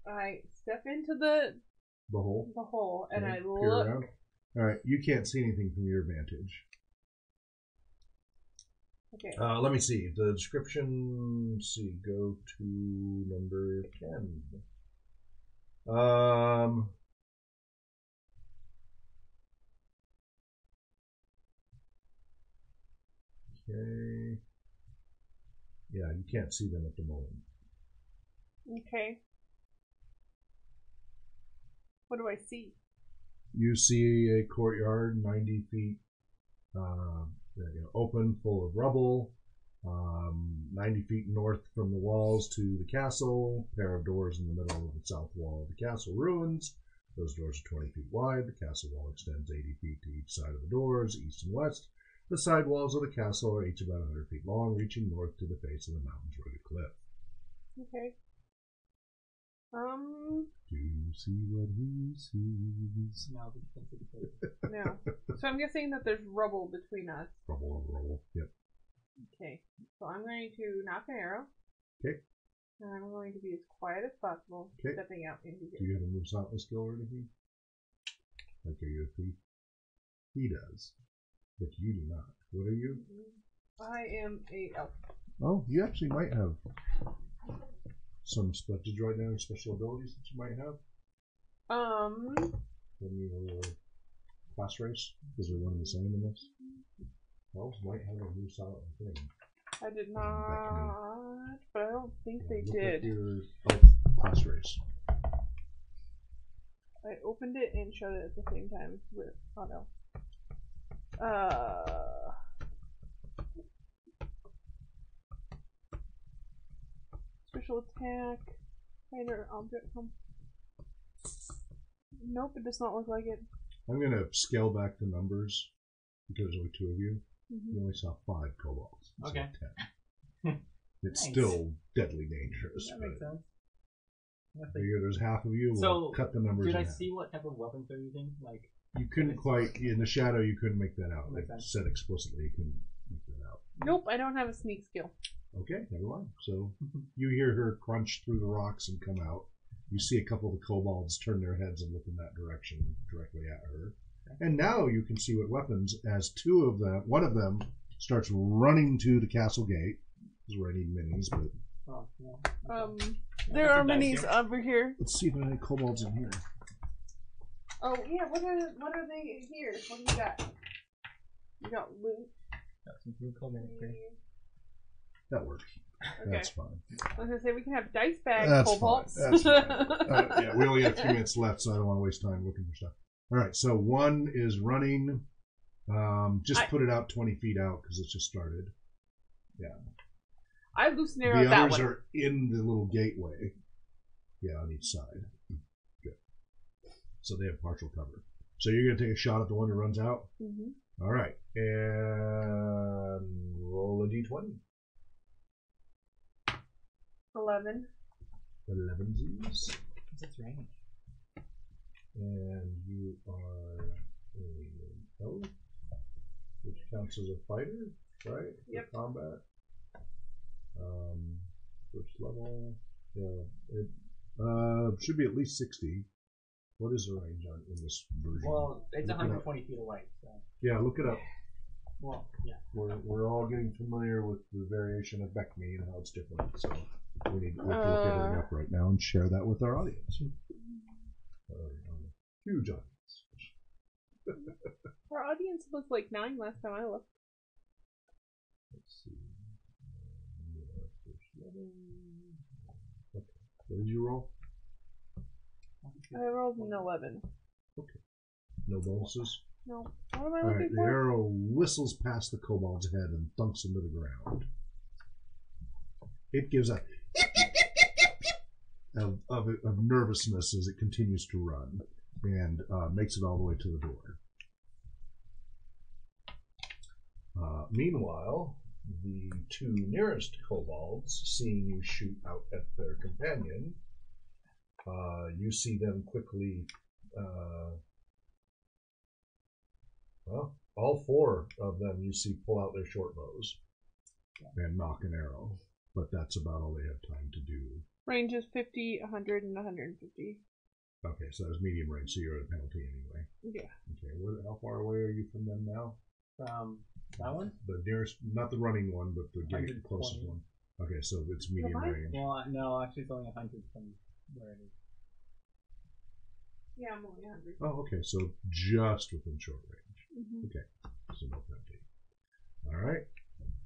I step into the The hole. and Okay. I Peer look. around. All right. You can't see anything from your vantage. Okay. Let me see. The description. Let's see. Go to number 10. Okay. Yeah, you can't see them at the moment. Okay. What do I see? You see a courtyard 90 feet open, full of rubble. 90 feet north from the walls to the castle. Pair of doors in the middle of the south wall of the castle ruins. Those doors are 20 feet wide. The castle wall extends 80 feet to each side of the doors, east and west. The side walls of the castle are each about 100 feet long, reaching north to the face of the mountain's rugged cliff. Okay. Do you see what he sees? No, but you can't see the face. No. So I'm guessing that there's rubble between us. Rubble. Yep. Okay. So I'm going to knock an arrow. Okay. And I'm going to be as quiet as possible, Okay. stepping out into Do here. you have a move silent skill or anything? Like, are you a thief? He does. But you do not. What are you? I am a elf. Oh, you actually might have some stuff. Did you write down special abilities that you might have? When you were class race? Because they're one and the same in this? Elves might have a move silent thing. I did not, but I don't think they Look did. at your class race. I opened it and shut it at the same time. Oh no. Special attack. Minor object. Nope, it does not look like it. I'm going to scale back the numbers because there's only 2 of you. You only saw 5 kobolds. Okay. 10. It's Nice. still deadly dangerous. That makes sense. Figure there's half of you. We'll So, cut the numbers did in I half. see what type of weapons they're using? Like, You couldn't quite, in the shadow, you couldn't make that out. Makes It sense. said explicitly you couldn't make that out. Nope, I don't have a sneak skill. Okay, never mind. So you hear her crunch through the rocks and come out. You see a couple of the kobolds turn their heads and look in that direction directly at her. And now you can see what weapons, as one of them starts running to the castle gate. This is where I need minis, but oh, no. There are some dice minis here. over here. let's see if there are any kobolds in here. Oh yeah, what are they here? What do you got? You got loot. Got some food coming in. That works. Okay. That's fine. I was gonna say we can have dice bag That's kobolds. fine. That's fine. Yeah, we only have 3 minutes left, so I don't want to waste time looking for stuff. All right, so one is running. Just put it out 20 feet out because it's just started. Yeah. I loose narrowed The that others one. are in the little gateway. Yeah, on each side. Good. So they have partial cover. So you're going to take a shot at the one who runs out? Mm-hmm. All right. And roll a d20. 11. 11s. What's its range? And you are a elf, which counts as a fighter, right? Yep. For combat. First level. Yeah. It should be at least 60. What is the range on in this version? Well, it's Look it up. 120 feet away, so. Yeah, look it up. Well, yeah. We're all getting familiar with the variation of BECMI and how it's different. So we have to look everything up right now and share that with our audience. Huge audience. Our audience was like 9 last time I looked. Let's see. First level. Okay. What did you roll? I rolled an 11. Okay. No bonuses? No. What am I All right, looking the for? arrow whistles past the kobold's head and thunks into the ground. It gives a of nervousness as it continues to run and makes it all the way to the door. Meanwhile, the 2 nearest kobolds, seeing you shoot out at their companion, you see them quickly. Well, all 4 of them you see pull out their short bows and knock an arrow, but that's about all they have time to do. Range is 50, 100, and 150. Okay, so that's medium range, so you're at a penalty anyway. Yeah. Okay, how far away are you from them now? That one? The nearest, not the running one, but the gate 120. closest one. Okay, so it's medium Am I? range. Well, no, actually it's only 100 from where it is. Yeah, I'm only 100. Oh, okay, so just within short range. Mm-hmm. Okay, so no penalty. All right,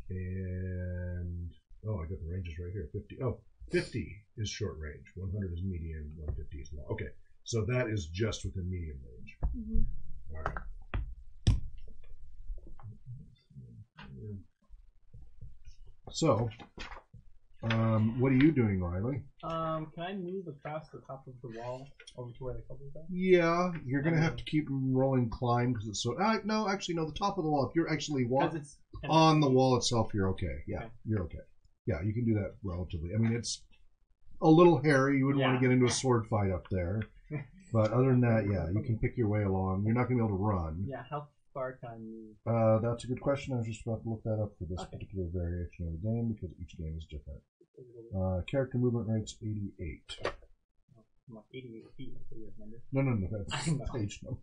and Oh, I got the ranges right here. 50. Oh, 50 is short range. 100 is medium. 150 is long. Okay, so that is just within medium range. Mm-hmm. All right. So, what are you doing, Riley? Can I move across the top of the wall over to where the couples are? Yeah, you're gonna have to keep rolling climb because it's so. No, actually, no. The top of the wall. If you're actually It's on the wall itself, you're okay. Yeah, Okay. you're okay. Yeah, you can do that relatively. I mean, it's a little hairy. You wouldn't want to get into a sword fight up there. But other than that, yeah, you can pick your way along. You're not gonna be able to run. Yeah, how far can I move? That's a good question. I was just about to look that up for this particular variation of the game because each game is different. Character movement rate's 88. I'm like 88 feet. That's a weird number. No, that's page number.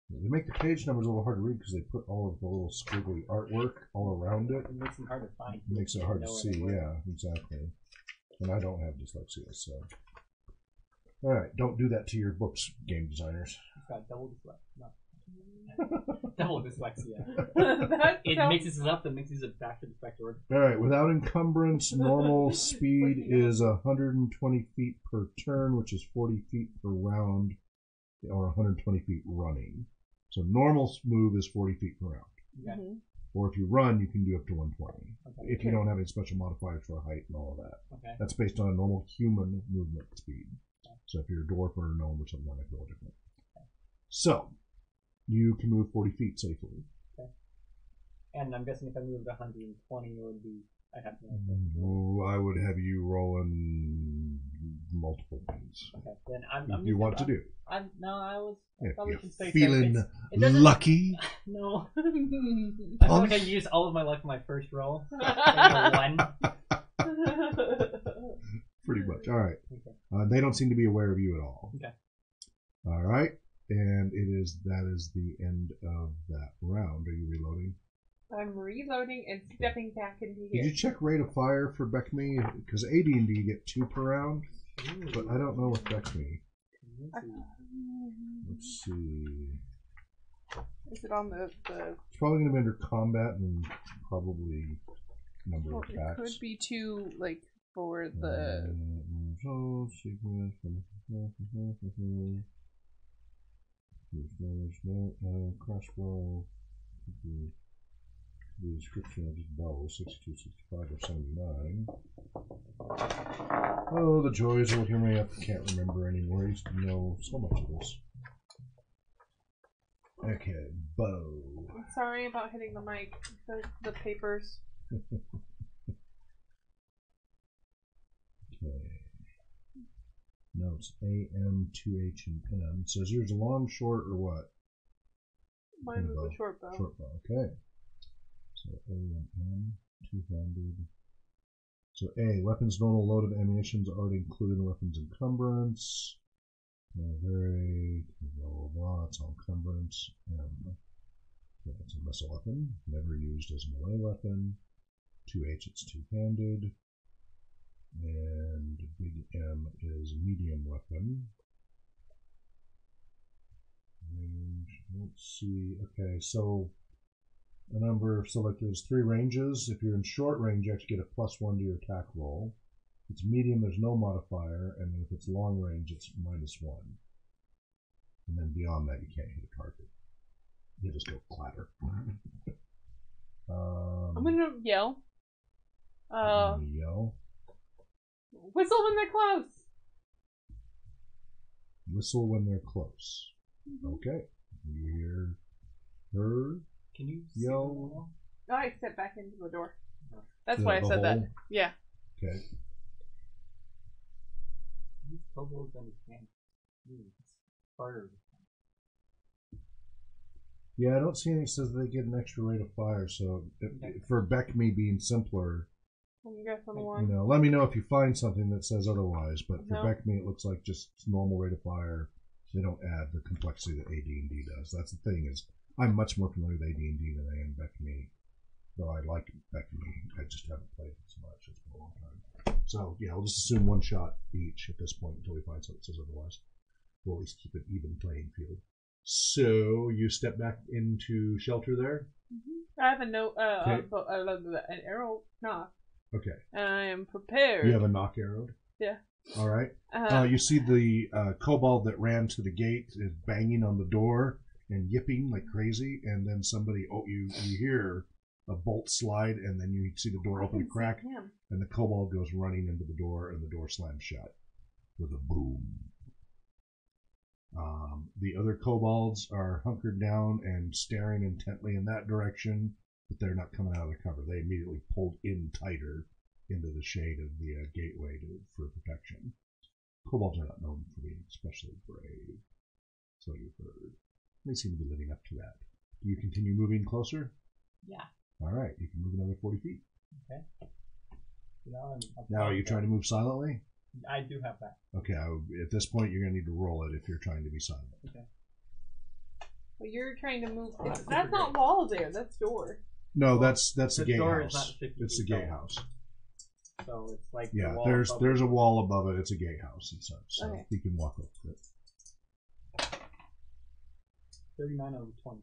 They make the page numbers a little hard to read because they put all of the little squiggly artwork all around it. It makes them hard to find. It makes it hard to see, yeah, exactly. And I don't have dyslexia, so. Alright, don't do that to your books, game designers. It's got double dyslexia. No. Double dyslexia. It mixes it up and mixes it back to the correct order. Alright, without encumbrance, normal speed is 120 feet per turn, which is 40 feet per round, or 120 feet running. So normal move is 40 feet per round. Okay. Mm-hmm. Or if you run, you can do up to 120. Okay. If you don't have any special modifiers for height and all of that. Okay. That's based on a normal human movement speed. So if you're a dwarf or a gnome or something, that might be a little different. So, you can move 40 feet safely. Okay. And I'm guessing if I moved 120, it would be... I'd have to... I would have you rolling multiple things. Okay, then if you want to do. I probably If should say you're feeling it doesn't- lucky. No. I feel like I used all of my luck in my first roll. One. Pretty much. All right. Okay. They don't seem to be aware of you at all. Okay. All right. And that is the end of that round. Are you reloading? I'm reloading and stepping back into here. Did you check rate of fire for BECMI? Because AD&D you get 2 per round, but I don't know with BECMI. Let's see. Is it on the... It's probably going to be under combat and probably number of It attacks. could be 2, like, for the... Crossbow. The description of this bow, 62, 65, or 79. Oh, the joys of looking me up. I can't remember anymore. I used to know so much of this. Okay, bow. I'm sorry about hitting the mic. The papers. Okay. Notes AM, 2H, and M. It says yours long, short, or what? Mine was a short bow. Short bow, okay. So A and M, two-handed. So A, weapons normal load of ammunition is already included in weapons encumbrance. Very, blah, blah, blah, it's all encumbrance. M, okay, it's a missile weapon, never used as a melee weapon. 2H, it's two-handed. And big M is medium weapon. Range, let's see, okay, so the number selected is 3 ranges. If you're in short range, you actually get a +1 to your attack roll. If it's medium, there's no modifier, and then if it's long range, it's -1. And then beyond that, you can't hit a target. You just go clatter. I'm gonna yell. Yell. Whistle when they're close. Whistle when they're close. Okay. You hear her Can you yell? I step back into the door. That's why I said that. Yeah. Okay. These kobolds understand. It's harder. Yeah, I don't see anything that says they get an extra rate of fire, so for BECMI being simpler, You guys on the one? let me know if you find something that says otherwise, but for No. BECMI it looks like just normal rate of fire. They don't add the complexity that AD&D does. That's the thing, is I'm much more familiar with AD&D than I am BECMI. Though I like BECMI, I just haven't played it so much. It's been a long time. So, yeah, we'll just assume 1 shot each at this point until we find something that says otherwise. We'll at least keep an even playing field. So you step back into shelter there. I have a note, Okay. an arrow knock. Okay. And I am prepared. You have a knock arrow. Yeah. All right. You see the kobold that ran to the gate is banging on the door and yipping like crazy, and then you hear a bolt slide, and then you see the door open and crack, and the kobold goes running into the door, and the door slams shut with a boom. The other kobolds are hunkered down and staring intently in that direction, but they're not coming out of the cover. They immediately pulled in tighter into the shade of the gateway for protection. Kobolds are not known for being especially brave, so you've heard. They seem to be living up to that. Do you continue moving closer? Yeah. All right, you can move another 40 feet. Okay. Now, are you trying to move silently? I do have that. Okay, at this point, you're going to need to roll it if you're trying to be silent. Okay. Well, you're trying to move. That's not wall there. That's door. No, that's the The door is gatehouse. not 50 It's the feet tall. gatehouse. So it's like Yeah, the wall there's above a it. wall above it. It's a gatehouse and such, so Okay. you can walk up to it. 39 over 20.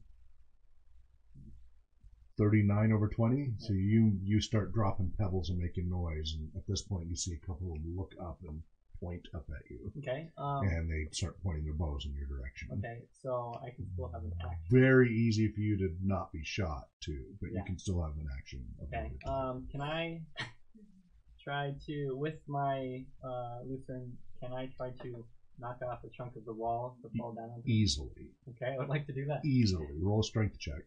39 over 20. So you start dropping pebbles and making noise, and at this point you see a couple of them look up and point up at you, Okay. and they start pointing their bows in your direction. Okay, so I can still have an action. Very easy for you to not be shot too, but you Yeah. can still have an action. Okay. Can I try to, with my Lucerne, can I try to knock off a chunk of the wall to fall down onto? Easily. Okay, I would like to do that. Easily. Roll a strength check.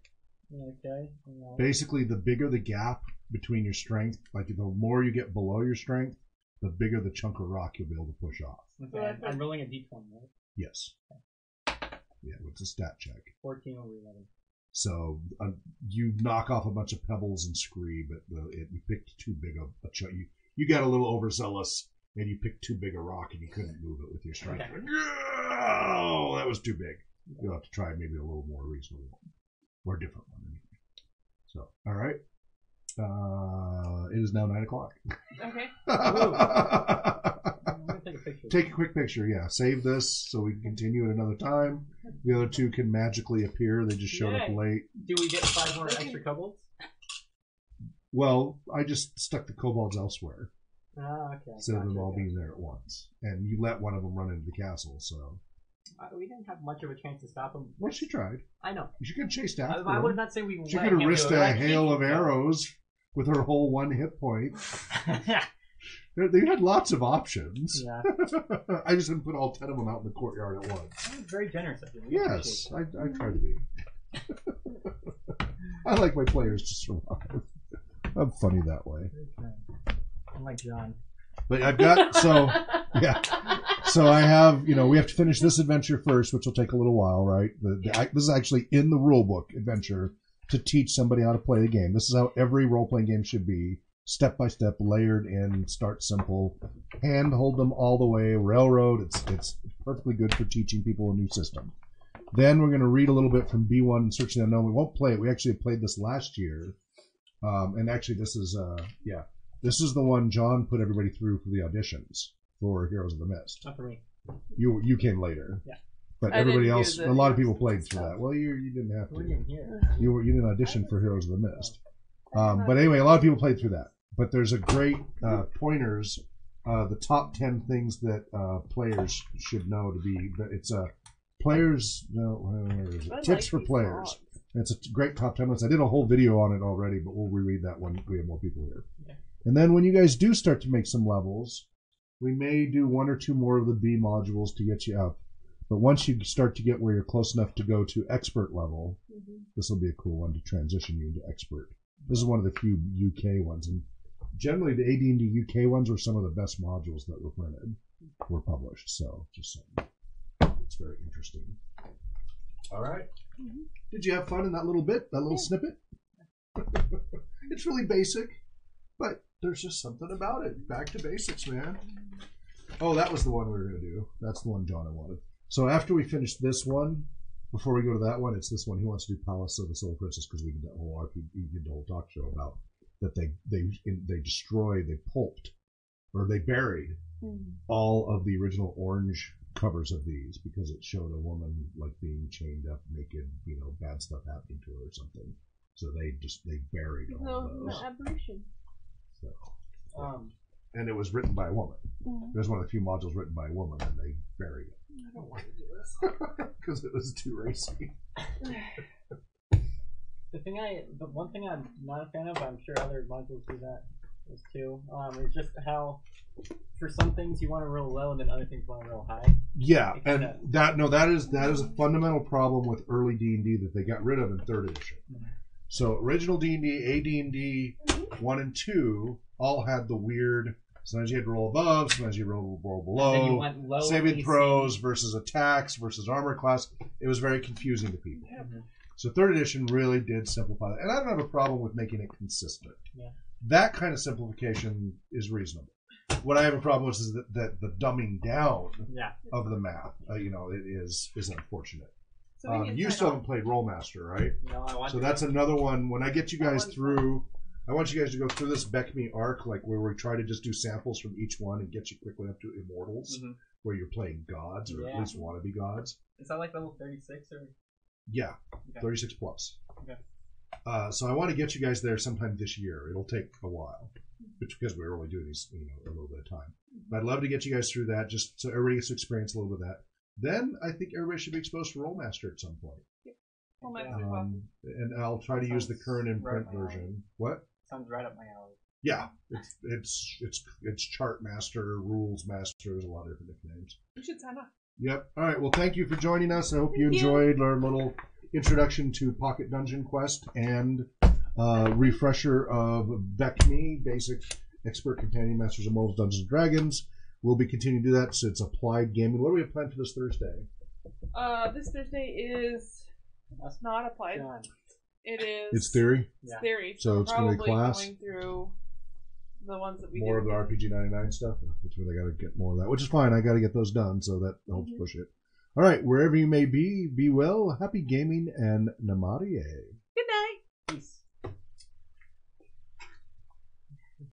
Okay. Basically, the bigger the gap between your strength, like the more you get below your strength, the bigger the chunk of rock you'll be able to push off. Okay, I'm rolling a d20, right? Yes. Yeah, it's a stat check. 14 over 11. So you knock off a bunch of pebbles and scree, but you picked too big a chunk. You got a little overzealous, and you picked too big a rock, and you couldn't move it with your strength. Okay. Oh, that was too big. You'll have to try maybe a little more reasonable one, or a different one. Anyway. So, all right. It is now 9 o'clock. Okay. I'm going to take a picture. Take a quick picture, yeah. Save this so we can continue at another time. The other two can magically appear. They just showed up Yay. late. Do we get 5 more extra kobolds? Well, I just stuck the kobolds elsewhere Ah, okay. instead of them Gotcha, all gotcha. being there at once. And you let one of them run into the castle, so. We didn't have much of a chance to stop him. Well, she tried. I know. She could have chased after I would him. not say we She let could have him risked do it. a I hail think of he- arrows with her whole 1 hit point. yeah. They had lots of options. Yeah. I just didn't put all 10 of them out in the courtyard at once. That was very generous of you. We Yes, appreciate I try to be. I like my players to survive. I'm funny that way. it. Okay. Unlike John. But I've got, yeah. So I have, we have to finish this adventure first, which will take a little while, right? This is actually in the rulebook adventure to teach somebody how to play the game. This is how every role-playing game should be. Step by step, layered in, start simple, hand hold them all the way, railroad. It's perfectly good for teaching people a new system. Then we're going to read a little bit from B1 and Searching the Unknown. We won't play it. We actually played this last year. And actually this is the one John put everybody through for the auditions for Heroes of the Mist. Not for me. You came later. Yeah. But I everybody didn't else, do the a lot of Heroes people of the played Mist through stuff. that. Well, you didn't have We to. didn't hear. You didn't audition for Heroes of the Mist. But anyway, a lot of people played through that. But there's a great pointers, the top 10 things that players should know to be. But it's players. No, where is it? I Tips like for these players. dogs. And it's a great top 10 list. I did a whole video on it already, but we'll reread that when we have more people here. Yeah. And then when you guys do start to make some levels, we may do 1 or 2 more of the B modules to get you up. But once you start to get where you're close enough to go to expert level, this will be a cool one to transition you into expert. This is one of the few UK ones, and generally the AD&D UK ones were some of the best modules that were published. So just saying, it's very interesting. All right. Did you have fun in that little bit, that little snippet? It's really basic, but there's just something about it. Back to basics, man. Oh, that was the one we were going to do. That's the one John wanted. So after we finish this one, before we go to that one, it's this one. He wants to do Palace of the Soul Princess because we did that whole RPG, did the whole talk show about that they destroyed, they pulped, or they buried all of the original orange covers of these because it showed a woman like being chained up naked, bad stuff happening to her or something. So they buried all of No those. aberration. So, Um, and it was written by a woman. Mhm. It was one of the few modules written by a woman, and they buried it I don't want to do this. because it was too racy. the one thing I'm not a fan of, I'm sure other modules do that is too, is just how for some things you want to roll low and then other things you want to roll high. Yeah, It and kinda- that is a fundamental problem with early D&D that they got rid of in 3rd edition. Mhm. So original D&D, AD&D 1 and 2 all had the weird. Sometimes you had to roll above, sometimes you roll And then you below. want low Saving AC. throws versus attacks versus armor class. It was very confusing to people. Mhm. So 3rd edition really did simplify that, and I don't have a problem with making it consistent. Yeah. That kind of simplification is reasonable. What I have a problem with is that the dumbing down Yeah. of the math, it is unfortunate. So we need You to still sign haven't played Rollmaster, right? No, I want So to. that's another one. When I get you guys That one's through, I want you guys to go through this BECMI arc, like where we try to just do samples from each one and get you quickly up to Immortals, Mhm. where you're playing gods, or at Yeah. least want to be gods. Is that like level 36 or? Yeah, Okay. 36 plus. Okay. So I want to get you guys there sometime this year. It'll take a while, because we're only doing these, a little bit of time. But I'd love to get you guys through that, just so everybody gets to experience a little bit of that. Then I think everybody should be exposed to Rollmaster at some point. Well, Master Classes. And I'll try to use the current in print Right now. version. What? Sounds right up my alley. Yeah, it's chart master, rules master. There's a lot of different nicknames. You should sign up. Yep. All right. Well, thank you for joining us. I hope you Thank you. enjoyed our little introduction to Pocket Dungeon Quest and refresher of BECMI, Basic Expert Companion Masters of Mortals, Dungeons and Dragons. We'll be continuing to do that. So it's applied gaming. What do we have planned for this Thursday? This Thursday is not applied. Done. It is. It's theory. It's Yeah. theory. So it's gonna be probably class? going through the ones that we More of did. the RPG 99 stuff. That's where they got to get more of that, which is fine. I got to get those done, so that helps push it. All right, wherever you may be well, happy gaming, and namaste.